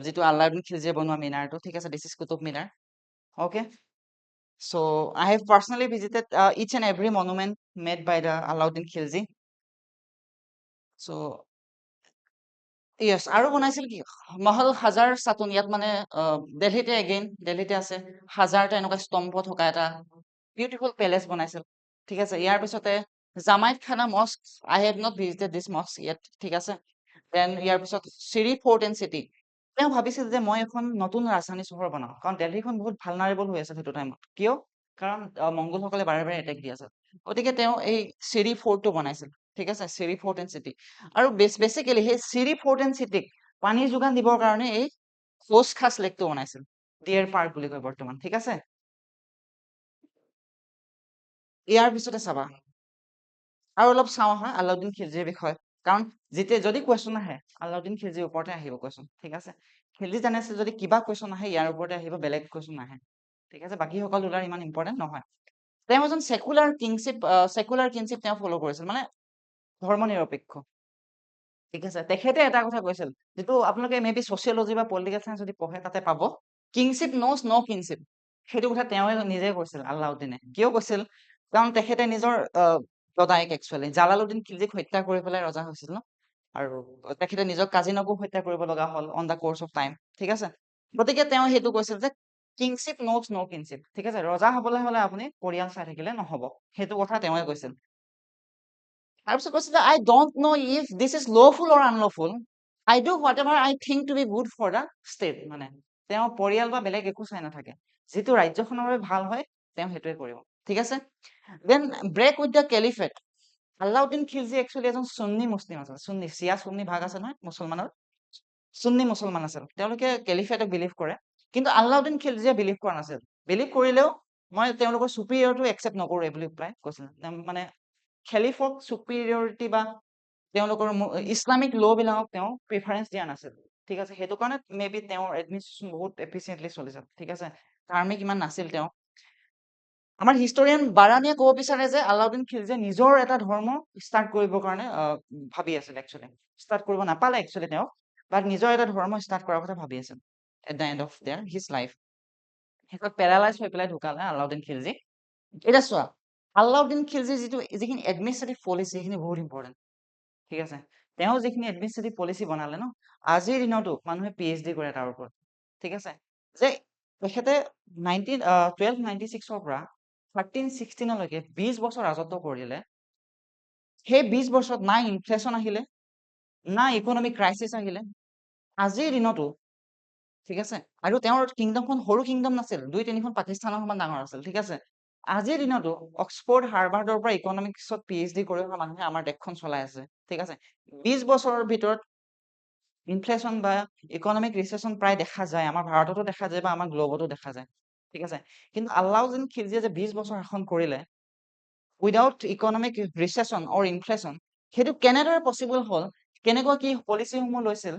যিটো আলাউদ্দিন খিলজীয়ে বনোৱা মিনাৰটো ঠিক আছে this is Qutub Minar okay so I have personally visited each and every monument made by the Alauddin Khilji so yes আৰু বনাইছিল কি মহল হাজাৰ চাতুন ইয়াত মানে দিল্লীতে এগেইন দিল্লীতে আছে হাজাৰটা এনেকুৱা স্তম্ভ থকা এটা বিউটিফুল পেলেচ বনাইছিল ঠিক আছে ইয়াৰ পিছতে জামাইত খানা Moscow I have not visited this mosque yet ঠিক আছে দেন ইয়াৰ পিছত চিৰি ফৰ্ট এণ্ড চিটি তেওঁ ভাবিছিল যে মই এখন নতুন ৰাজধানী চহৰ বনাওঁ কাৰণ দিল্লীখন বহুত ভালনাৰেবল হৈ আছে সেইটো টাইমত কিয় কাৰণ মংগোলসকলে বাৰে বাৰে এটেক দি আছে গতিকে তেওঁ এই চিৰি ফৰ্টটো বনাইছিল ঠিক আছে চিৰি ফৰ্ট এণ্ড চিটি আৰু বেচিকেলি সেই চিৰি ফৰ্ট এণ্ড চিটিক পানীৰ যোগান দিবৰ কাৰণে এই হোজ খাস লেকটো বনাইছিল ডিয়েৰ পাৰ্ক বুলি কয় বৰ্তমান ঠিক আছে ইয়াৰ পিছতে চাবা আৰু অলপ চাওঁ আহা আলাউদ্দিন খিলজীৰ বিষয়ে কাৰণ যেতিয়া যদি কুৱেশ্যন আহে আলাউদ্দিন খিলজীৰ ওপৰতে আহিব কুৱেশ্যন ঠিক আছে খিলজী ডাইনেষ্টি যদি কিবা কুৱেশ্যন আহে ইয়াৰ ওপৰতে আহিব বেলেগ কুৱেশ্যন নাহে ঠিক আছে বাকী সকলো ওলাৰ ইমান ইম্পৰ্টেণ্ট নহয় তেওঁ এজন ছেকুলাৰ কিংশ্বিপ তেওঁ ফ'ল' কৰিছিল মানে ধৰ্ম নিৰপেক্ষ ঠিক আছে তেখেতে এটা কথা কৈছিল যিটো আপোনালোকে মে বি ছচিয়লজি বা পলিটিকেল চায়েন্স যদি পঢ়ে তাতে পাব কিংশ্বিপ ন'জ ন' কিংশ্বিপ সেইটো কথা তেওঁ নিজে কৈছিল আলাউদ্দিনে কিয় কৈছিল কাৰণ তেখেতে নিজৰ দদায়েক একচুৱেলি জালালুদ্দিন খিলজীক হত্যা কৰি পেলাই ৰজা হৈছিল ন আৰু তেখেতে নিজৰ কাজিনকো হত্যা কৰিব লগা হ'ল on the course of time ঠিক আছে গতিকে তেওঁ সেইটো কৈছিল যে কিংশ্বিপ ন'জ ন' কিংশ্বিপ ঠিক আছে ৰজা হবলৈ হলে আপুনি পৰিয়াল চাই থাকিলে নহব সেইটো কথা তেওঁৱে কৈছিল তাৰপিছত কৈছিলে I don't know if this is lawful or unlawful I do whatever I think to be good for the state মানে তেওঁ পৰিয়াল বা বেলেগ একো চাই নাথাকে যিটো ৰাজ্যখনৰ বাবে ভাল হয় তেওঁ সেইটোৱে কৰিব ঠিক আছে then break with the caliphate Alauddin Khilji actually এজন সুন্নী মুছলিম আছিল সুন্নী চিয়া সুন্নী ভাগ আছে নহয় মুছলমানৰ সুন্নী মুছলমান আছিল তেওঁলোকে কেলিফেটক বিলিভ কৰে কিন্তু আলাউদ্দিন খিলজীয়ে বিলিভ কৰা নাছিল বিলিভ কৰিলেও মই তেওঁলোকৰ চুপিৰিয়ৰটো একচেপ্ট নকৰো এই বুলি প্ৰায় কৈছিল মানে খেলিফক চুপিৰিয়ৰিটি বা তেওঁলোকৰ ইছলামিক ল' বিলাকক তেওঁ প্ৰিফাৰেঞ্চ দিয়া নাছিল ঠিক আছে সেইটো কাৰণে মে বি তেওঁৰ এডমিনিষ্ট্ৰেশ্যন বহুত এফিচিয়েণ্টলি চলিছিল ঠিক আছে ধাৰ্মিক ইমান নাছিল তেওঁ আমাৰ হিষ্টৰিয়ান বাৰানীয়ে ক'ব বিচাৰে যে আলাউদ্দিন খিলজীয়ে নিজৰ এটা ধৰ্ম ষ্টাৰ্ট কৰিবৰ কাৰণে ভাবি আছিল একচুৱেলি ষ্টাৰ্ট কৰিব নাপালে একচুৱেলি তেওঁ বাট নিজৰ এটা ধৰ্ম ষ্টাৰ্ট কৰাৰ কথা ভাবি আছিল at the and of there his life শেষত পেৰালাইজ হৈ পেলাই ঢুকালে আলাউদ্দিন খিলজী এতিয়া চোৱা আলাউদ্দিন খিলজীৰ যিখিনি এডমিনিষ্ট্ৰেটিভ পলিচি সেইখিনি বহুত ইম্পৰ্টেণ্ট ঠিক আছে তেওঁ যিখিনি এডমিনিষ্ট্ৰেটিভ পলিচি বনালে ন, আজিৰ দিনতো মানুহে PhD কৰে তাৰ ওপৰত। ঠিক আছে, যে তেখেতে 1296 পৰা 1316 20 বছৰ ৰাজত্ব কৰিলে। সেই 20 বছৰত না ইনফ্লেশ্যন আহিলে, না ইকনমিক ক্ৰাইচিছ আহিলে। আজিৰ দিনতো, ঠিক আছে, আৰু তেওঁৰ কিংডমখন সৰু কিংডম নাছিল, 2-3খন পাকিস্তানৰ সমান ডাঙৰ আছিল। ঠিক আছে, আজিৰ দিনতো অক্সফৰ্ড হাৰ্ভাৰ্ডৰ পৰা ইকনমিক্সত PhD কৰি অহা মানুহে আমাৰ দেশখন চলাই আছে। ঠিক আছে, 20 বছৰৰ ভিতৰত ইনফ্লেশ্যন বা ইকনমিক ৰিচেশ্যন প্ৰায় দেখা যায়, আমাৰ ভাৰততো দেখা যায় বা আমাৰ গ্ল'বতো দেখা যায়। ঠিক আছে, কিন্তু আল্লাউদ্দিন খিলজীয়ে যে 20 বছৰ শাসন কৰিলে উইদাউট ইকনমিক ৰিচেশ্যন অৰ ইনফ্লেশ্যন, সেইটো কেনেদৰে পচিবল হ'ল, কেনেকুৱা কি পলিচিসমূহ লৈছিল,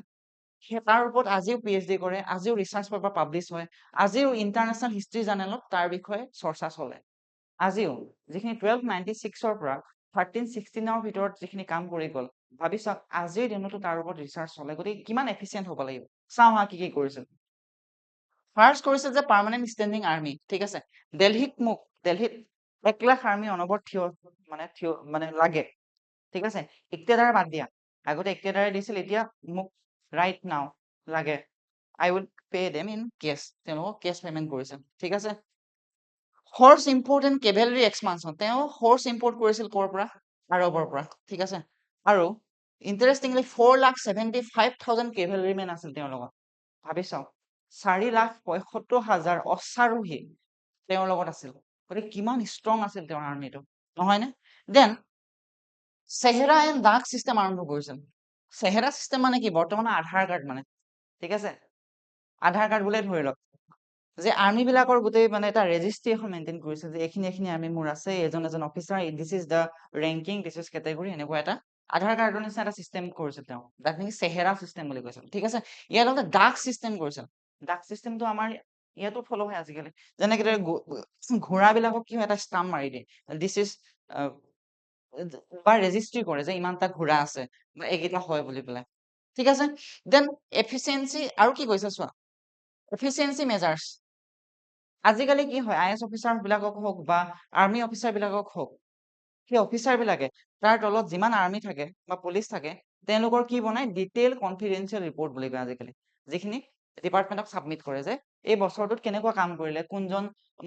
তাৰ ওপৰত আজিও PhD কৰে, আজিও ৰিচাৰ্চ পেপাৰ পাব্লিছ হয়, আজিও ইণ্টাৰনেশ্যনেল হিষ্ট্ৰী জাৰ্নেলত তাৰ বিষয়ে চৰ্চা চলে। আজিও যিখিনি 1296 পৰা 1316 ভিতৰত যিখিনি কাম কৰি গ'ল, ভাবি চাওক আজিৰ দিনতো তাৰ ওপৰত ৰিচাৰ্চ চলে, গতিকে কিমান এফিচিয়েণ্ট হ'ব লাগিব। চাওঁ হা কি কৰিছিল। ফাৰ্ষ্ট কৰিছিল যে পাৰ্মানেণ্ট ষ্টেণ্ডিং আৰ্মি। ঠিক আছে, দিল্লীত 1 লাখ আৰ্মি অনবৰত মানে লাগে। ঠিক আছে, ইক্তেদাৰ বাদ দিয়া, আগতে ইক্তেদাৰে দিছিল, এতিয়া মোক ৰাইট নাও লাগে, I will pay them in cash, তেওঁলোকক কেছ পেমেণ্ট কৰিছিল। ঠিক আছে, horse import and cavalry expansion, তেওঁ হৰ্চ ইম্পৰ্ট কৰিছিল ক'ৰ পৰা, আৰবৰ পৰা। ঠিক আছে, আৰু ইণ্টাৰেষ্টিংলি 4,75,000 কেভেলৰী মেন আছিল তেওঁৰ লগত। ভাবি চাওক, 4,75,000 অশ্বাৰোহী তেওঁৰ লগত আছিল, গতিকে কিমান ষ্ট্ৰং আছিল তেওঁৰ আৰ্মিটো, নহয়নে? দেন চেহেৰা এণ্ড ডাক চিষ্টেম আৰম্ভ কৰিছিল। চেহেৰা চিষ্টেম মানে কি, বৰ্তমানৰ আধাৰ কাৰ্ড মানে। ঠিক আছে, আধাৰ কাৰ্ড বুলিয়ে ধৰি লওক, যে আৰ্মি বিলাকৰ গোটেই মানে এটা ৰেজিষ্ট্ৰি এখন মেইনটেইন কৰিছিল, যে এইখিনি আৰ্মি মোৰ আছে, এজন officer, this is the ranking, this is category, এনেকুৱা এটা আধাৰ কাৰ্ডৰ নিচিনা এটা চিষ্টেম কৰিছিল তেওঁ, যাক নেকি চেহেৰা চিষ্টেম বুলি কৈছিল। ঠিক আছে, ইয়াৰ লগতে ডাক চিষ্টেম কৰিছিল। ডাক চিষ্টেমটো আমাৰ ইয়াতো ফল' হয় আজিকালি, যেনেকে ঘোঁৰাবিলাকক কি হয়, এটা ষ্টাম্প মাৰি দিয়ে, দিছ ইজ বা ৰেজিষ্ট্ৰি কৰে যে ইমানটা ঘোঁৰা আছে বা এইকেইটা হয় বুলি পেলাই। ঠিক আছে, দেন এফিচিয়েঞ্চি, আৰু কি কৈছে চোৱা, এফিচিয়েঞ্চি মেজাৰ্ছ। আজিকালি কি হয়, IAS অফিচাৰ বিলাকক হওক বা আৰ্মি অফিচাৰ বিলাকক হওক, সেই অফিচাৰ বিলাকে তাৰ তলত যিমান আৰ্মি থাকে বা পুলিচ থাকে, তেওঁলোকৰ কি বনায়, ডিটেইল কনফিডেন্সিয়েল ৰিপৰ্ট বুলি কয় আজিকালি, যিখিনি ডিপাৰ্টমেণ্টক ছাবমিট কৰে, যে এই বছৰটোত কেনেকুৱা কাম কৰিলে,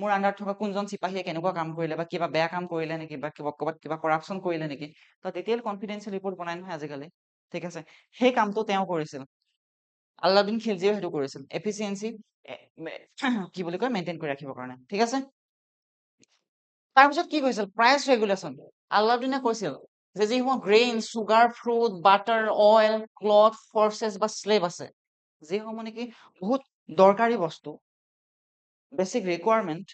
মোৰ আণ্ডাৰত থকা কোনজন চিপাহীয়ে কেনেকুৱা কাম কৰিলে, বা কিবা বেয়া কাম কৰিলে নেকি, বা ক'ৰবাত কিবা কৰাপচন কৰিলে নেকি, তো ডিটেইল কনফিডেন্সিয়েল ৰিপৰ্ট বনাই নহয় আজিকালি। ঠিক আছে, সেই কামটো তেওঁ কৰিছিল, আল্লাউদ্দিন খিলজীয়েও সেইটো কৰিছিল, এফিচিয়েঞ্চি কি বুলি কয়, মেইনটেইন কৰি ৰাখিবৰ কাৰণে। ঠিক আছে, তাৰপিছত কি কৈছিল, প্ৰাইচ ৰেগুলেশ্যন। আল্লাউদ্দিনে কৈছিল যে যিসমূহ grain, sugar, fruit, butter, oil, cloth, forces বা শ্লেভ আছে, যিসমূহ নেকি বহুত দৰকাৰী বস্তু, বেছিক ৰিকুৱাৰমেণ্ট,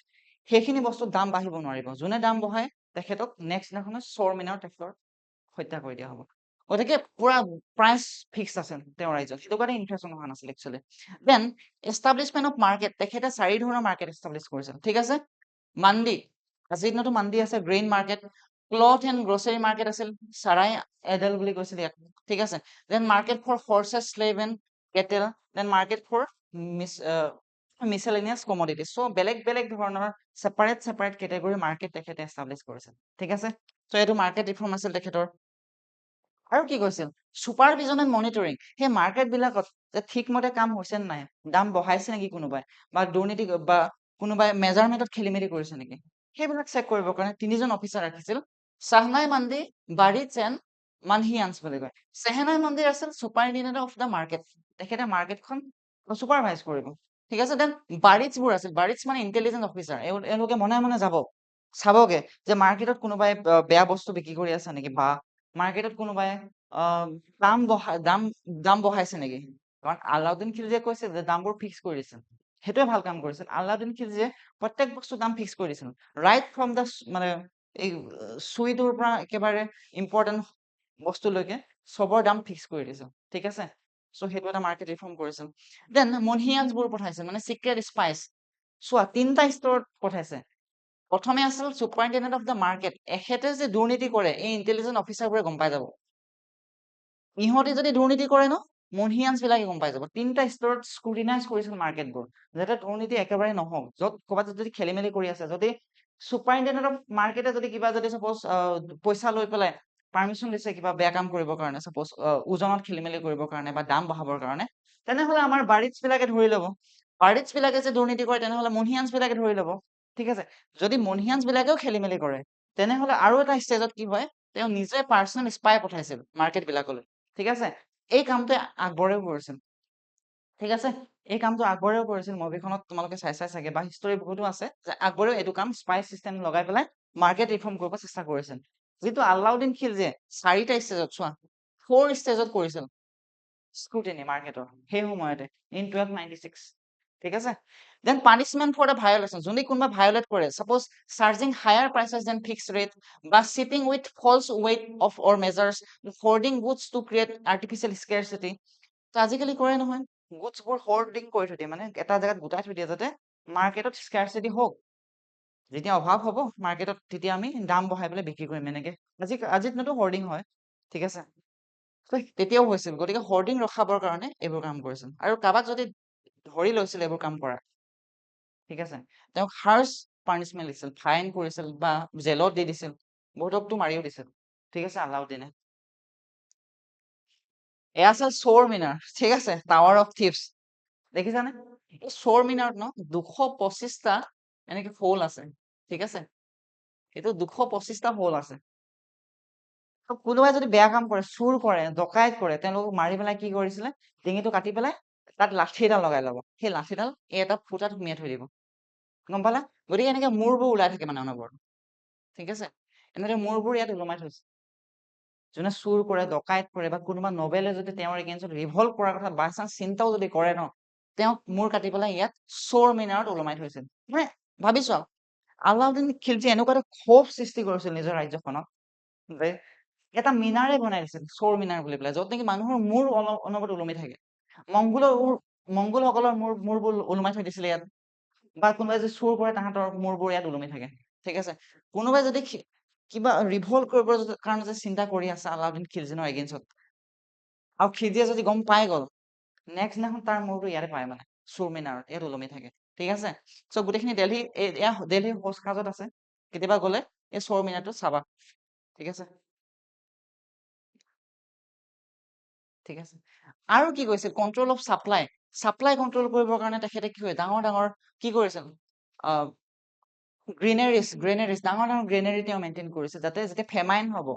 সেইখিনি বস্তুৰ দাম বাঢ়িব নোৱাৰিব। যোনে দাম বঢ়ায় তেখেতক নেক্সট দিনাখনে চোৰমিনাৰ তেখেতৰ হত্যা কৰি দিয়া হ'ব। গতিকে পুৰা প্ৰাইচ ফিক্স আছে তেওঁৰ ৰাজ্যত, সেইটো কাৰণে ইনফ্লেশ্যন হোৱা নাছিল actually. Then establishment of market, তেখেতে 4 ধৰণৰ মাৰ্কেট এষ্টাব্লিছ কৰিছিল। ঠিক আছে, মান্দি, আজিৰ দিনতো মান্দি আছে, grain market, cloth and grocery market আছিল, চাৰাই এডেল বুলি কৈছিল ইয়াক। ঠিক আছে, then market for horses, slave and cattle, then market for miscellaneous commodities. So' বেলেগ ধৰণৰ ছেপাৰেট কেটেগৰী মাৰ্কেট তেখেতে এষ্টাব্লিছ কৰিছিল। ঠিক আছে, চ' এইটো মাৰ্কেট ৰিফৰ্ম আছিল তেখেতৰ। আৰু কি কৈছিল, চুপাৰভিজন এণ্ড মনিটৰিং, সেই মাৰ্কেট বিলাকত যে ঠিকমতে কাম হৈছে নে নাই, দাম বঢ়াইছে নেকি কোনোবাই, বা দুৰ্নীতি বা কোনোবাই মেজাৰমেণ্টত খেলি মেলি কৰিছে নেকি, সেইবিলাক চেক কৰিবৰ কাৰণে 3জন অফিচাৰ ৰাখিছিল, শ্বাহনাই মান্দি, বাৰিচ এণ্ড মানহিয়ানছ বুলি কয়। শ্বাহনাই মান্দিৰ আছিল চুপাৰিনটেণ্ডেণ্ট অফ দ্য মাৰ্কেট, তেখেতে মাৰ্কেটখন চুপাৰভাইজ কৰিব। ঠিক আছে, দেন বাৰিচবোৰ আছিল, বাৰিচ মানে ইণ্টেলিজেন্ট অফিচাৰ, এওঁলোকে মনে মনে যাব, চাবগে যে মাৰ্কেটত কোনোবাই বেয়া বস্তু বিক্ৰী কৰি আছে নেকি, বা মাৰ্কেটত কোনোবাই দাম বঢ়াইছে নেকি, কাৰণ আলাউদ্দিন খিলজীয়ে কৈছিল যে দামবোৰ ফিক্স কৰি দিছিল, সেইটোৱে ভাল কাম কৰিছিল। আলাউদ্দিন খিলজীয়ে প্ৰত্যেক বস্তুৰ দাম ফিক্স কৰি দিছিল, ৰাইট ফ্ৰম দ্য মানে এই চুইটোৰ পৰা একেবাৰে ইম্পৰ্টেণ্ট বস্তুলৈকে চবৰ দাম ফিক্স কৰি দিছিল। ঠিক আছে, চ' সেইটো এটা মাৰ্কেট ৰিফৰ্ম কৰিছিল। দেন মনহিয়ানছবোৰ পঠাইছিল, মানে চিক্ৰেট স্পাইচ। চোৱা, 3টা স্তৰত পঠাইছে। প্ৰথমে আছিল চুপাৰিনটেণ্ডেণ্ট অফ দ্য মাৰ্কেট, এখেতে যে দুৰ্নীতি কৰে এই ইণ্টেলিজেন্ট অফিচাৰবোৰে গম পাই যাব, ইহঁতে যদি দুৰ্নীতি কৰে ন, মনহিয়ানছ বিলাকে গম পাই যাব। 3টা স্তৰত স্ক্ৰুটিনাইজ কৰিছিল মাৰ্কেটবোৰ, যাতে দুৰ্নীতি একেবাৰে নহওক, য'ত ক'ৰবাত যদি খেলি মেলি কৰি আছে, যদি চুপাৰিনটেণ্ডেণ্ট অফ মাৰ্কেটে যদি কিবা যদি চাপ'জ পইচা লৈ পেলাই পাৰ্মিশ্যন দিছে কিবা বেয়া কাম কৰিবৰ কাৰণে, চাপ'জ ওজনত খেলি মেলি কৰিবৰ কাৰণে বা দাম বঢ়াবৰ কাৰণে, তেনেহলে আমাৰ বাৰিটছ বিলাকে ধৰি ল'ব। বাৰিটছ বিলাকে যে দুৰ্নীতি কৰে তেনেহলে মনিহান্স বিলাকে ধৰি ল'ব। ঠিক আছে, যদি মনিহান্স বিলাকেও খেলি মেলি কৰে তেনেহলে আৰু এটা ষ্টেজত কি হয়, তেওঁ নিজে পাৰ্চনেল স্পাই পঠাইছিল মাৰ্কেট বিলাকলৈ। ঠিক আছে, এই কামটো আকবৰেও কৰিছিল। ঠিক আছে, এই কামটো আকবৰেও কৰিছিল। মুভিখনত তোমালোকে চাই চাগে বা হিষ্টৰী বহুতো আছে যে আকবৰেও এইটো কাম স্পাই চিষ্টেম লগাই পেলাই মাৰ্কেট ৰিফৰ্ম কৰিব চেষ্টা কৰিছিল। যিটো আলাউদ্দিন খিলজীয়ে 4টা ষ্টেজত, চোৱা 4 ষ্টেজত কৰিছিল স্ক্ৰুটিনি মাৰ্কেটৰ সেই সময়তে ইন 1296। ঠিক আছে, then punishment for the violation, যদি কোনোবা ভায়োলেট কৰে, suppose charging higher prices then fixed rate বা cheating with false weight of or measures, hoarding goods to create artificial scarcity. তো আজিকালি কৰে নহয়, গুডছবোৰ হোৰ্ডিং কৰি থৈ দিয়ে, মানে এটা জেগাত গোটাই থৈ দিয়ে যাতে মাৰ্কেটত স্কেৰচিটি হওক, যেতিয়া অভাৱ হ'ব মাৰ্কেটত তেতিয়া আমি দাম বঢ়াই পেলাই বিক্ৰী কৰিম এনেকে। আজিৰ দিনতো হোৰ্ডিং হয়। ঠিক আছে, তেতিয়াও হৈছিল। গতিকে হোৰ্ডিং ৰখাবৰ কাৰণে এইবোৰ কাম কৰিছিল। আৰু কাৰোবাক যদি ধৰি লৈছিল এইবোৰ কাম কৰা, ঠিক আছে, তেওঁক হাৰ্ছ পানিচমেন্ট দিছিল, ফাইন কৰিছিল বা জেলত দি দিছিল, বহুতকতো মাৰিও দিছিল। ঠিক আছে, আলাউদ্দিনে। এয়া আছিল চোৰ মিনাৰ। ঠিক আছে, টাৱাৰ অফ থিপছ দেখিছানে? এই চোৰ মিনাৰত 225টা এনেকে হোল আছে। ঠিক আছে, এইটো 225টা হোল আছে। কোনোবাই যদি বেয়া কাম কৰে, চুৰ কৰে, ডকাইত কৰে, তেওঁলোকক মাৰি পেলাই কি কৰিছিলে, ডিঙিটো কাটি পেলাই তাত লাঠি এডাল লগাই ল'ব। সেই লাঠিডাল এই এটা ফুটাত সুমিয়াই থৈ দিব, গম পালা? গতিকে এনেকে মূৰবোৰ ওলাই থাকে মানে অনবৰত। ঠিক আছে, এনেদৰে মূৰবোৰ ইয়াত ওলমাই থৈছে। যোনে চুৰ কৰে, ডকাইত কৰে বা কোনোবা নবেলে যদি তেওঁৰ এগেইনষ্টত ৰিভল্ট কৰাৰ কথা বাই চান্স চিন্তাও যদি কৰে তেওঁক মূৰ কাটি পেলাই ইয়াত চোৰ মিনাৰত ওলমাই থৈছিল। মানে ভাবিছোৱা, আলাউদ্দিন খিলজীয়ে এনেকুৱা এটা ক্ষোভ সৃষ্টি কৰিছিল নিজৰ ৰাজ্যখনত যে এটা মিনাৰে বনাই দিছিল, চোৰ মিনাৰ বুলি পেলাই, যত নেকি মানুহৰ মূৰ অনবৰত ওলমি থাকে। মংগোলসকলৰ মূৰবোৰ ওলমাই থৈ দিছিলে ইয়াত, বা কোনোবাই যদি চুৰ কৰে তাহাঁতৰ মূৰবোৰ ইয়াত ওলমি থাকে। ঠিক আছে, কোনোবাই যদি কিবা ৰিভল্ট কৰিবৰ কাৰণে যে চিন্তা কৰি আছে আলাউদ্দিন খিলজীৰ এগেইনষ্টত, আৰু খিলজীয়ে যদি গম পাই গ'ল, নেক্সট দিনাখন তাৰ মূৰটো ইয়াতে পায়, মানে চোৰ মিনাৰত ইয়াত ওলমি থাকে। ঠিক আছে, চ' গোটেইখিনি দেলহিৰ হোচ কাজত আছে, কেতিয়াবা গ'লে এই চোৰ মিনাৰটো চাবা। ঠিক আছে, ঠিক আছে। আৰু কি কৈছিল, কন্ট্ৰল অফ চাপ্লাই কন্ট্ৰল কৰিবৰ কাৰণে তেখেতে কি হয়, ডাঙৰ ডাঙৰ কি কৰিছিল, গ্ৰেনেৰিজ ডাঙৰ ডাঙৰ গ্ৰেনেৰি তেওঁ মেইনটেইন কৰিছে, যাতে যেতিয়া ফেমাইন হ'ব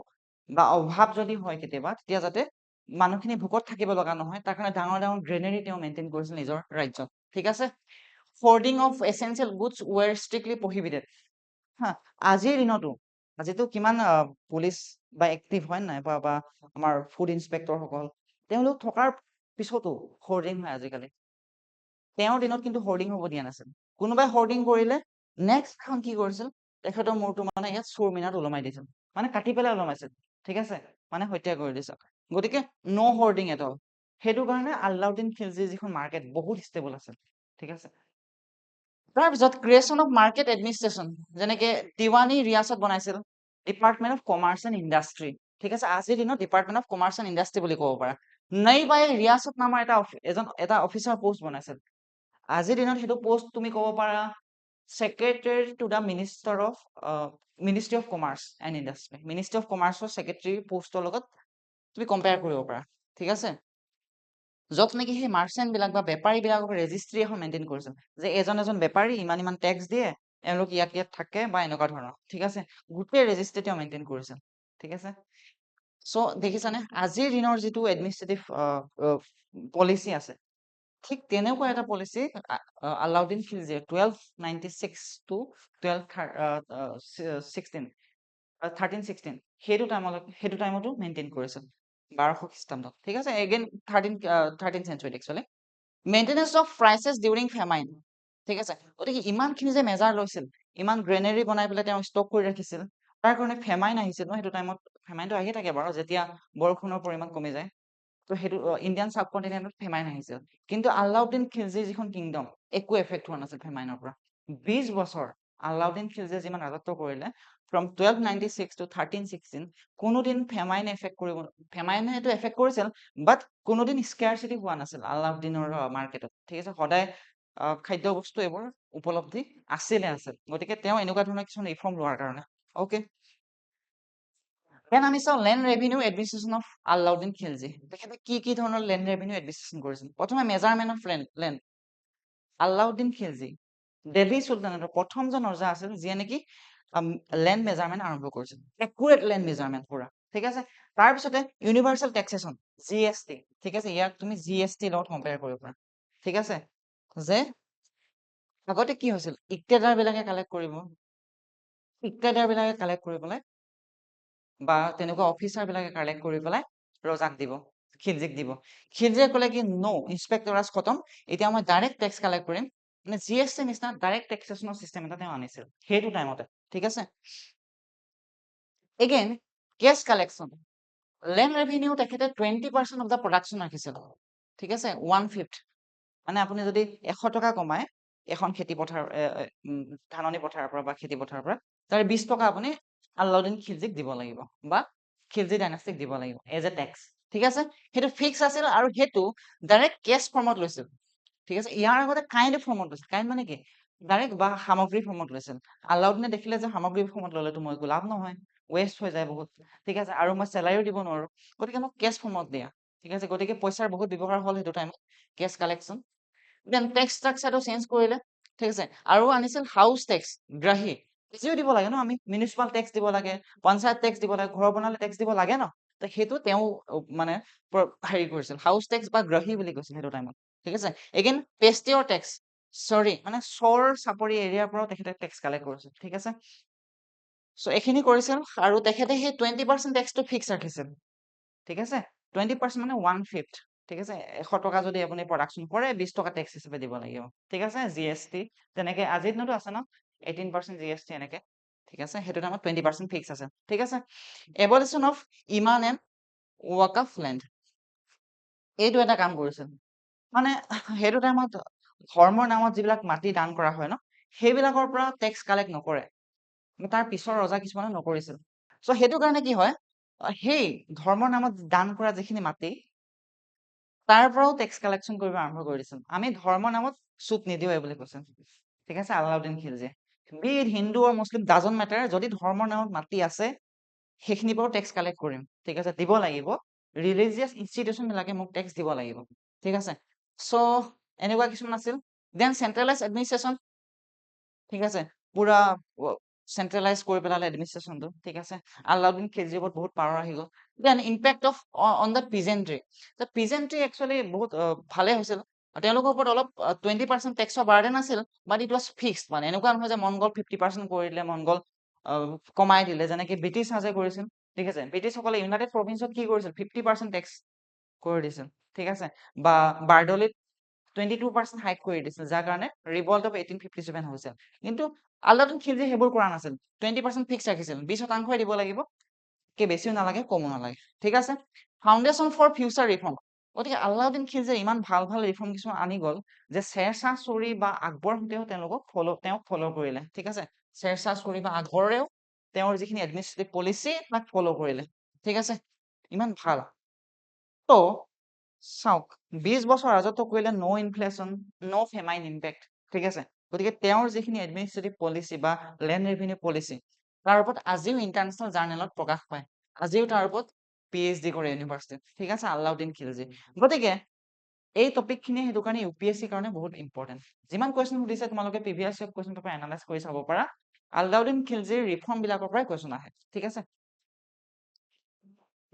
বা অভাৱ যদি হয় কেতিয়াবা, তেতিয়া যাতে মানুহখিনি ভোকত থাকিব লগা নহয়, তাৰ কাৰণে ডাঙৰ ডাঙৰ গ্ৰেনেৰি তেওঁ মেইনটেইন কৰিছিল নিজৰ ৰাজ্যত। ঠিক আছে, hoarding of essential goods were strictly prohibited. হা, আজিৰ দিনতো, আজিতো কিমান পুলিচ বা এক্টিভ হয় নাই বা আমাৰ ফুড ইন্সপেক্টৰ সকল, তেওঁলোক থকাৰ পিছতো হোৰ্ডিং হয় আজিকালি। তেওঁৰ দিনত কিন্তু হোৰ্ডিং হ'ব দিয়া নাছিল। কোনোবাই হোৰ্ডিং কৰিলে নেক্সট খন কি কৰিছিল, তেখেতৰ মূৰটো মানে ইয়াত চোৰ মিনাৰত ওলমাই দিছিল, মানে কাটি পেলাই ওলমাইছিল। ঠিক আছে, মানে হত্যা কৰি দিছিল। গতিকে ন' হোৰ্ডিং এট অল। সেইটো কাৰণে আলাউদ্দিন খিলজীৰ যিখন মাৰ্কেট বহুত ষ্টেবল আছিল। ঠিক আছে, তাৰপিছত ক্ৰিয়েশ্যন অফ মাৰ্কেট এডমিনিষ্ট্ৰেশ্যন, যেনেকে দিৱানী ৰিয়াসত বনাইছিল department of commerce and industry. ঠিক আছে, আজিৰ দিনত department of commerce and industry বুলি ক'ব পাৰা। নই বাই ৰিয়াসত নামৰ এটা অফিচাৰ পোষ্ট বনাইছিল। আজিৰ দিনত সেইটো পোষ্ট তুমি ক'ব পাৰা secretary to the ministry of commerce and industry. Ministry of কমাৰ্চৰ চেক্ৰেটাৰী পোষ্টৰ লগত তুমি কম্পেয়াৰ কৰিব পাৰা। ঠিক আছে, য'ত নেকি সেই মাৰ্চেণ্ট বিলাক বা বেপাৰী বিলাকক ৰেজিষ্ট্ৰি এখন মেইনটেইন কৰিছিল, যে এজন বেপাৰী ইমান ইমান টেক্স দিয়ে, এওঁলোক ইয়াত থাকে বা এনেকুৱা ধৰণৰ। ঠিক আছে, গোটেই ৰেজিষ্ট্ৰি তেওঁ মেইনটেইন কৰিছিল। ঠিক আছে, চ' দেখিছানে আজিৰ দিনৰ যিটো এডমিনিষ্ট্ৰেটিভ পলিচি আছে, ঠিক তেনেকুৱা এটা পলিচি আলাউদ্দিন খিলজীয়ে 1296 to 1316 সেইটো টাইমতো মেইনটেইন কৰিছিল, 1200 খ্ৰীষ্টাব্দত। ঠিক আছে, again 13th century actually. Maintenance of prices during ফেমাইন। ঠিক আছে, গতিকে ইমানখিনি যে মেজাৰ লৈছিল, ইমান গ্ৰেনেৰি বনাই পেলাই তেওঁ ষ্টক কৰি ৰাখিছিল, তাৰ কাৰণে ফেমাইন আহিছিল সেইটো টাইমত। ফেমাইনটো আহি থাকে বাৰু, যেতিয়া বৰষুণৰ পৰিমাণ কমি যায়। তো সেইটো ইণ্ডিয়ান চাবকণ্টিনেণ্টত ফেমাইন আহিছিল, কিন্তু আলাউদ্দিন খিলজীৰ যিখন কিংডম, একো এফেক্ট হোৱা নাছিল ফেমাইনৰ পৰা। 20 বছৰ আলাউদ্দিন খিলজীয়ে যিমান ৰাজত্ব কৰিলে, ফ্ৰম 1296 to 1316, কোনোদিন ফেমাইনেটো এফেক্ট কৰিছিল, বাট কোনোদিন স্কেৰচিটি হোৱা নাছিল আলাউদ্দিনৰ মাৰ্কেটত। ঠিক আছে, সদায় খাদ্য বস্তু এইবোৰ উপলব্ধি আছিল। গতিকে তেওঁ এনেকুৱা ধৰণৰ কিছুমান ৰিফৰ্ম লোৱাৰ কাৰণে। অ'কে, দেন আমি চাওঁ land revenue administration of Alauddin Khilji. তেখেতে কি ধৰণৰ লেণ্ড ৰেভিনিউ এডমিনিষ্ট্ৰেশ্যন কৰিছিল? প্ৰথমে measurement of land. Alauddin Khilji Delhi চুলতানেটৰ প্ৰথমজন ৰজা আছিল যিয়ে নেকি লেণ্ড মেজাৰমেণ্ট আৰম্ভ কৰিছিল, একুৰেট লেণ্ড মেজাৰমেণ্ট পুৰা। ঠিক আছে, তাৰপিছতে ইউনিভাৰ্চেল টেক্সেশ্যন GST। ঠিক আছে, ইয়াক তুমি GST লগত কম্পেয়াৰ কৰিব পাৰা। ঠিক আছে, যে আগতে কি হৈছিল, ইকতেদাৰ বিলাকে কালেক্ট কৰিব, ইকতেদাৰ বিলাকে কালেক্ট কৰি পেলাই বা তেনেকুৱা অফিচাৰ বিলাকে কালেক্ট কৰি পেলাই ৰজাক দিব, খিলজীক দিব। খিলজীয়ে ক'লে কি নো, ইনস্পেক্টৰাজ খতম, এতিয়া মই ডাইৰেক্ট টেক্স কালেক্ট কৰিম। মানে GST নিচিনা ডাইৰেক্ট টেক্সেশ্যনৰ চিষ্টেম এটা তেওঁ আনিছিল সেইটো টাইমতে। ঠিক আছে, again cess collection, land revenue তেখেতে 20% অফ দ্য প্ৰডাকশ্যন ৰাখিছিল। ঠিক আছে, 1/5। মানে আপুনি যদি 100 টকা কমায় এখন খেতি পথাৰ ধাননি পথাৰৰ পৰা বা খেতি পথাৰৰ পৰা, তাৰ 20 টকা আপুনি আলাউদ্দিন খিলজীক দিব লাগিব বা খিলজী ডাইনাষ্টিক দিব লাগিব এজ এ টেক্স। ঠিক আছে, সেইটো ফিক্স আছিল আৰু সেইটো ডাইৰেক্ট কেছ ফৰ্মত লৈছিল। ঠিক আছে, ইয়াৰ আগতে কাইণ্ড ফৰ্মত লৈছিল। কাইণ্ড মানে কি, ডাইৰেক্ট বা সামগ্ৰী ফৰ্মত লৈছিল। আলাউদ্দিনে দেখিলে যে সামগ্ৰী ফৰ্মত ল'লেতো মই একো লাভ নহয়, ৱেষ্ট হৈ যায় বহুত। ঠিক আছে, আৰু মই চেলাৰিও দিব নোৱাৰো, গতিকে মোক কেছ ফৰ্মত দিয়া। ঠিক আছে, গতিকে পইচাৰ বহুত ব্যৱহাৰ হ'ল সেইটো টাইমত, কেছ কালেকশ্যন। দেন টেক্স ষ্ট্ৰাকচাৰটো চেঞ্জ কৰিলে। ঠিক আছে, আৰু আনিছিল হাউচ টেক্স, গ্ৰাহী। বেছিও দিব লাগে ন, আমি মিউনিচিপাল টেক্স দিব লাগে, পঞ্চায়ত টেক্স দিব লাগে, ঘৰ বনালে টেক্স দিব লাগে ন। তো সেইটো তেওঁ মানে হেৰি কৰিছিল, হাউচ টেক্স বা গ্ৰাহী বুলি কৈছিল সেইটো টাইমত। ঠিক আছে, এগেইন পেষ্টিয়ৰ টেক্স, মানে চৰ চাপৰি এৰিয়াৰ পৰাও তেখেতে টেক্স কালেক্ট কৰিছিল। ঠিক আছে, চ' এইখিনি কৰিছিল আৰু তেখেতে সেই 20% টেক্সটো ফিক্স ৰাখিছিল। ঠিক আছে, 20% মানে 1/5। ঠিক আছে, 100 টকা যদি আপুনি প্ৰডাকশ্যন কৰে 20 টকা টেক্স হিচাপে দিব লাগিব। ঠিক আছে, GST তেনেকে আজিৰ দিনতো আছে ন, 18% GST এনেকে। ঠিক আছে, সেইটো টাইমত 20% ফিক্স আছে। ঠিক আছে, এবলিশ্যন অফ ইমান এণ্ড ৱাকফ লেণ্ড, এইটো এটা কাম কৰিছিল। মানে সেইটো টাইমত ধৰ্মৰ নামত যিবিলাক মাটি দান কৰা হয় ন, সেইবিলাকৰ পৰা টেক্স কালেক্ট নকৰে, তাৰ পিছৰ ৰজা কিছুমানে নকৰিছিল। চ' সেইটো কাৰণে কি হয়, সেই ধৰ্মৰ নামত দান কৰা যিখিনি মাটি, তাৰ পৰাও টেক্স কালেকশ্যন কৰিব আৰম্ভ কৰি দিছিল। আমি ধৰ্মৰ নামত চুট নিদিওঁ বুলি কৈছে। ঠিক আছে, আলাউদ্দিন খিলজীয়ে, be it Hindu or Muslim doesn't matter, যদি ধৰ্মৰ নামত মাটি আছে সেইখিনিৰ পৰাও টেক্স কালেক্ট কৰিম। ঠিক আছে, দিব লাগিব, ৰিলিজিয়াছ ইনষ্টিটিউশ্যন বিলাকে মোক টেক্স দিব লাগিব। ঠিক আছে, চ' এনেকুৱা কিছুমান আছিল। Then centralize administration. ঠিক আছে, পুৰা চেন্ট্ৰেলাইজ কৰি পেলালে এডমিনিষ্ট্ৰেশ্যনটো। ঠিক আছে, আলাউদ্দিন খিলজীৰ ওপৰত বহুত পাৱাৰ আহি গ'ল। Then impact of on the peasantry, actually বহুত ভালে হৈছিল। তেওঁলোকৰ ওপৰত অলপ 20% টেক্সৰ বাৰ্ডেন আছিল, বাট ইট ৱাজ ফিক্সড। মানে এনেকুৱা নহয় যে মন গ'ল 50% কৰি দিলে, মন গ'ল কমাই দিলে, যেনেকে ব্ৰিটিছ ৰাজে কৰিছিল। ঠিক আছে, ব্ৰিটিছসকলে ইউনাইটেড প্ৰভিন্সত কি কৰিছিল, 50% টেক্স কৰি দিছিল। ঠিক আছে, বা বাৰ্ডলিত 22% হাইক কৰি দিছিল, যাৰ কাৰণে ৰিভল্ট অফ 1857 হৈছিল। কিন্তু আলাউদ্দিন খিলজী সেইবোৰ কৰা নাছিল, 20% ফিক্স ৰাখিছিল, 20% দিব লাগিব, কে বেছিও নালাগে কমো নালাগে। ঠিক আছে, ফাউণ্ডেশ্যন ফৰ ফিউচাৰ ৰিফৰ্ম। গতিকে আলাউদ্দিন খিলজীয়ে ইমান ভাল ভাল ৰিফৰ্ম কিছুমান আনি গ'ল যে শ্বেৰশ্বাহ চুৰি বা আকবৰ হঁতেও তেওঁক ফ'ল' কৰিলে। ঠিক আছে, শ্বেৰশ্বাহ চুৰি বা আকবৰেও তেওঁৰ যিখিনি এডমিনিষ্ট্ৰেটিভ পলিচি তাক ফ'ল' কৰিলে। ঠিক আছে, ইমান ভাল। ত' চাওক, 20 বছৰ ৰাজত্ব কৰিলে, ন' ইনফ্লেশ্যন, ন' ফেমাইন ইম্পেক্ট। ঠিক আছে, গতিকে তেওঁৰ যিখিনি এডমিনিষ্ট্ৰেটিভ পলিচি বা লেণ্ড ৰেভিনিউ পলিচি, তাৰ ওপৰত আজিও ইণ্টাৰনেশ্যনেল জাৰ্নেলত প্ৰকাশ পায়, আজিও তাৰ ওপৰত PhD কৰে ইউনিভাৰ্চিটিত। ঠিক আছে, আলাউদ্দিন খিলজী। গতিকে এই টপিকখিনি সেইটো কাৰণে UPSCৰ কাৰণে বহুত ইম্পৰ্টেণ্ট। যিমান কুৱেশ্যন সুধিছে তোমালোকে প্ৰিভিয়াছ কুৱেশ্যন পেপাৰ এনালাইজ কৰি চাব পাৰা, আলাউদ্দিন খিলজীৰ ৰিফৰ্ম বিলাকৰ পৰাই কুৱেশ্যন আহে। ঠিক আছে,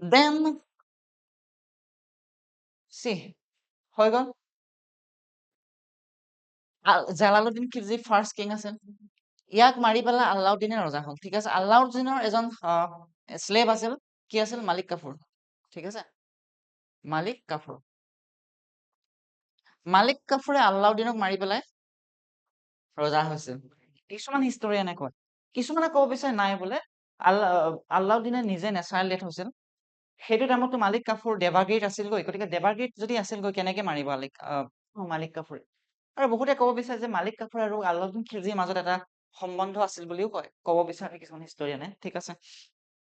দেন হৈ গ'ল। জালালুদ্দিন খিলজী ফাৰ্ষ্ট কিং আছিল, ইয়াক মাৰি পেলাই আলাউদ্দিনে ৰজা হ'ল। ঠিক আছে, আলাউদ্দিনৰ এজন শ্লেভ আছিল, কি আছিল, মালিক কাফুৰ। ঠিক আছে, মালিক কাফুৰ। মালিক কাফুৰে আলাউদ্দিনক মাৰি পেলাই ৰজা হৈছিল। কিছুমান হিষ্টৰিয়ানে কয়, কিছুমানে ক'ব বিচাৰে নাই বোলে আলাউদ্দিনে নিজে নেচাৰেল ডেথ হৈছিল। সেইটো টাইমততো মালিক কাফুৰ দেৱাগিৰিত আছিলগৈ, গতিকে দেৱাগিৰিত যদি আছিলগৈ কেনেকে মাৰিব মালিক কাফুৰে। আৰু বহুতে ক'ব বিচাৰে যে মালিক কাফুৰ আৰু আলাউদ্দিন খিলজীৰ মাজত এটা সম্বন্ধ আছিল বুলিও ক'ব বিচাৰে কিছুমান হিষ্টৰিয়ানে। ঠিক আছে,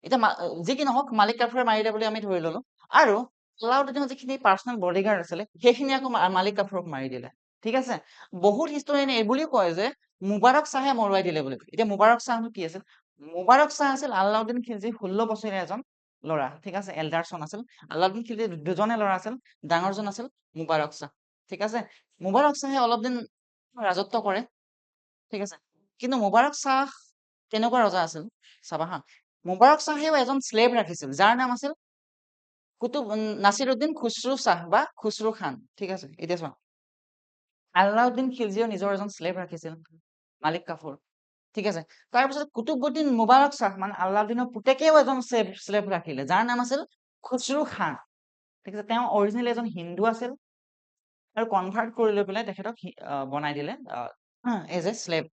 এতিয়া যি কি নহওক, মালিক কাফুৰে মাৰিলে বুলি আমি ধৰি ললো, আৰু আলাউদ্দিনৰ যিখিনি পাৰ্চনেল বডিগাৰ্ড আছিলে সেইখিনি আকৌ মালিক কাফুৰক মাৰি দিলে। ঠিক আছে, বহুত হিষ্টৰিয়ানে এই বুলিও কয় যে মুবাৰক শ্বাহে মৰুৱাই দিলে বুলি। এতিয়া মুবাৰক শ্বাহনো কি আছিল? মুবাৰক শ্বাহ আছিল আলাউদ্দিন খিলজীৰ 16 বছৰীয়া এজন ল'ৰা, ঠিক আছে, এল্ডাৰ চন আছিল। আলাউদ্দিন খিলজিৰ দুজনে ল'ৰা আছিল। ডাঙৰজন আছিল মুবাৰক শ্বাহ, ঠিক আছে। মুবাৰক শ্বাহে অলপ দিন ৰাজত্ব কৰে, ঠিক আছে। কিন্তু মুবাৰক শ্বাহ কেনেকুৱা ৰজা আছিল চাবা হা। মুবাৰক শ্বাহেও এজন শ্লেভ ৰাখিছিল, যাৰ নাম আছিল নাছিৰুদ্দিন খুছৰু শ্বাহ বা খুছৰু খান, ঠিক আছে। এতিয়া চোৱা, আলাউদ্দিন খিলজিও নিজৰ এজন শ্লেভ ৰাখিছিল, মালিক কাফুৰ, ঠিক আছে। তাৰপিছত কুতুবুদ্দিন মুবাৰক শ্বাহ মানে আলাউদ্দিনৰ পুতেকেও এজন শ্লেভ ৰাখিলে, যাৰ নাম আছিল খুছৰু খান, ঠিক আছে। তেওঁ অৰিজিনেলি এজন হিন্দু আছিল আৰু কনভাৰ্ট কৰি লৈ পেলাই তেখেতক বনাই দিলে এজ এ শ্লেভ,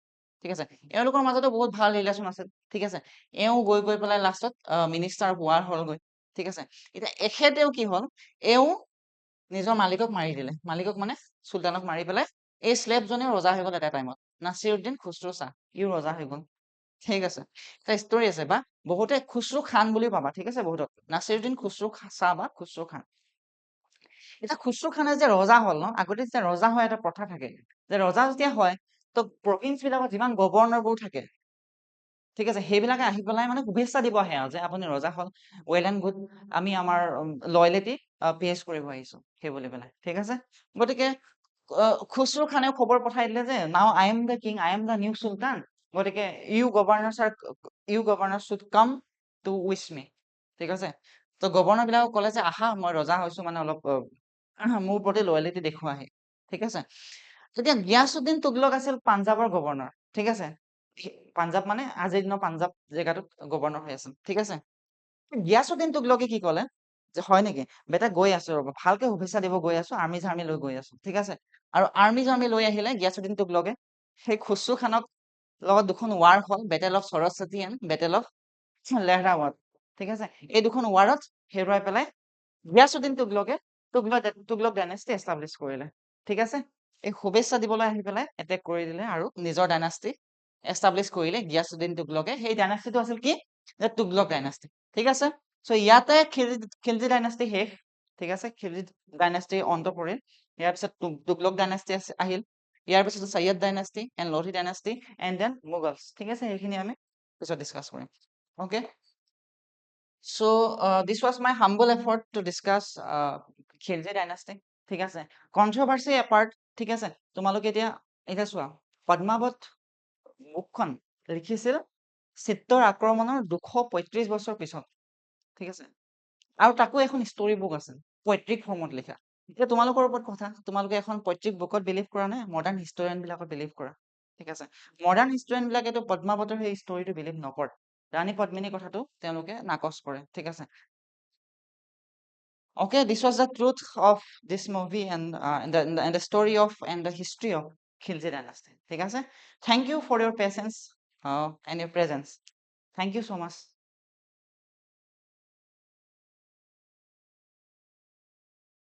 ঠিক আছে। এওঁলোকৰ মাজতো বহুত ভাল ৰিলেশ্যন আছিল, ঠিক আছে। এওঁ গৈ গৈ পেলাই লাষ্টত মিনিষ্টাৰ হোৱাৰ হ'লগৈ, ঠিক আছে। এতিয়া এখেতেও কি হ'ল, এওঁ নিজৰ মালিকক মাৰি দিলে, মালিকক মানে চুলতানক মাৰি পেলাই এই শ্লেভজনেও ৰজা হৈ গ'ল এটা টাইমত, নাছিৰুদ্দিন খুছৰু শ্বাহ, ইও ৰজা হৈ গ'ল, ঠিক আছে। এটা ষ্টৰি আছে বা বহুতে খুছৰু খান বুলিও পাবা, ঠিক আছে, বহুতক নাছিৰুদ্দিন খুছৰু শ্বাহ বা খুছৰু খান। এতিয়া খুছৰু খানে যে ৰজা হ'ল ন, আগতে যেতিয়া ৰজা হয় এটা প্ৰথা থাকে যে ৰজা যেতিয়া হয় তো প্ৰভিন্স বিলাকত যিমান গভৰ্ণৰবোৰ থাকে, ঠিক আছে, সেইবিলাকে আহি পেলাই মানে শুভেচ্ছা দিব আহে আৰু যে আপুনি ৰজা হ'ল, ৱেল এণ্ড গুড, আমি আমাৰ লয়লেটি পেজ কৰিব আহিছো সেই বুলি পেলাই, ঠিক আছে। গতিকে খুছৰু খানেও খবৰ পঠাই দিলে যে now I am the king, I am the new sultan, গতিকে you governor should come to which me, ঠিক আছে। তো গভৰ্ণৰ বিলাকক ক'লে যে আহা, মই ৰজা হৈছো, মানে অলপ মোৰ প্ৰতি লয়েলিটি দেখুৱাহি, ঠিক আছে। তেতিয়া গিয়াছুদ্দিন তুগলক আছিল পাঞ্জাৱৰ গভৰ্ণৰ, ঠিক আছে। পাঞ্জাৱ মানে আজিৰ দিনৰ পাঞ্জাৱ জেগাটোত গভৰ্ণৰ হৈ আছিল, ঠিক আছে। গিয়াছুদ্দিন তুগলকে কি ক'লে যে হয় নেকি বেটা, গৈ আছো ৰ'ব, ভালকে শুভেচ্ছা দিব গৈ আছো, আৰ্মি চাৰ্মি লৈ গৈ আছো, ঠিক আছে। আৰু আৰ্মি চাৰ্মি লৈ আহিলে গিয়াছুদ্দিন তুগলকে সেই খুছৰু খানক লগত দুখন ৱাৰ হ'ল, battle of Saraswati and battle of Lehrawad, ঠিক আছে। এই দুখন ৱাৰত হেৰুৱাই পেলাই গিয়াছুদ্দিন তুগলকে তুগলক ডাইনেষ্টি এষ্টাব্লিছ কৰিলে, ঠিক আছে। এই শুভেচ্ছা দিবলৈ আহি পেলাই এটেক কৰি দিলে আৰু নিজৰ ডাইনাষ্টি এষ্টাব্লিছ কৰিলে গিয়াছুদ্দিন তুগলকে। সেই ডাইনাষ্টিটো আছিল কি, যে তুগলক ডাইনাষ্টি, ঠিক আছে। চ' ইয়াতে খিলজি ডাইনাষ্টি শেষ, ঠিক আছে, খিলজি ডাইনাষ্টি অন্ত পৰিল। ইয়াৰ পিছত তুগলক ডাইনাষ্টি আহিল, ইয়াৰ পিছত Sayyid dynasty and Lodi dynasty and then Mughals, ঠিক আছে। সেইখিনি আমি পিছত ডিছকাছ কৰিম, okay. So this was my humble effort to discuss Khilji dynasty, ঠিক আছে। কন্ট্ৰভাৰ্চি এপাৰ্ট, ঠিক আছে। তোমালোকে এতিয়া চোৱা, পদ্মাৱত বুকখন লিখিছিল চিত্তৰ আক্ৰমণৰ 235 বছৰ পিছত, ঠিক আছে। আৰু তাকো এখন ষ্টৰি বুক আছে, পৈতৃক ফৰ্মত লিখা। এতিয়া তোমালোকৰ ওপৰত কথা, তোমালোকে এখন পৈতৃক বুকত বিলিভ কৰা নে মডাৰ্ণ হিষ্টৰিয়ান বিলাকত বিলিভ কৰা, ঠিক আছে। মডাৰ্ণ হিষ্টৰিয়ান বিলাকেতো পদ্মাৱতৰ সেই ষ্টৰিটো বিলিভ নকৰে, ৰাণী পদ্মিনীৰ কথাটো তেওঁলোকে নাকচ কৰে, ঠিক আছে। Okay, this was the truth of this movie and the story of and the history of Khilji dynasty, ঠিক আছে। Thank you for your patience and your presence. Thank you so much.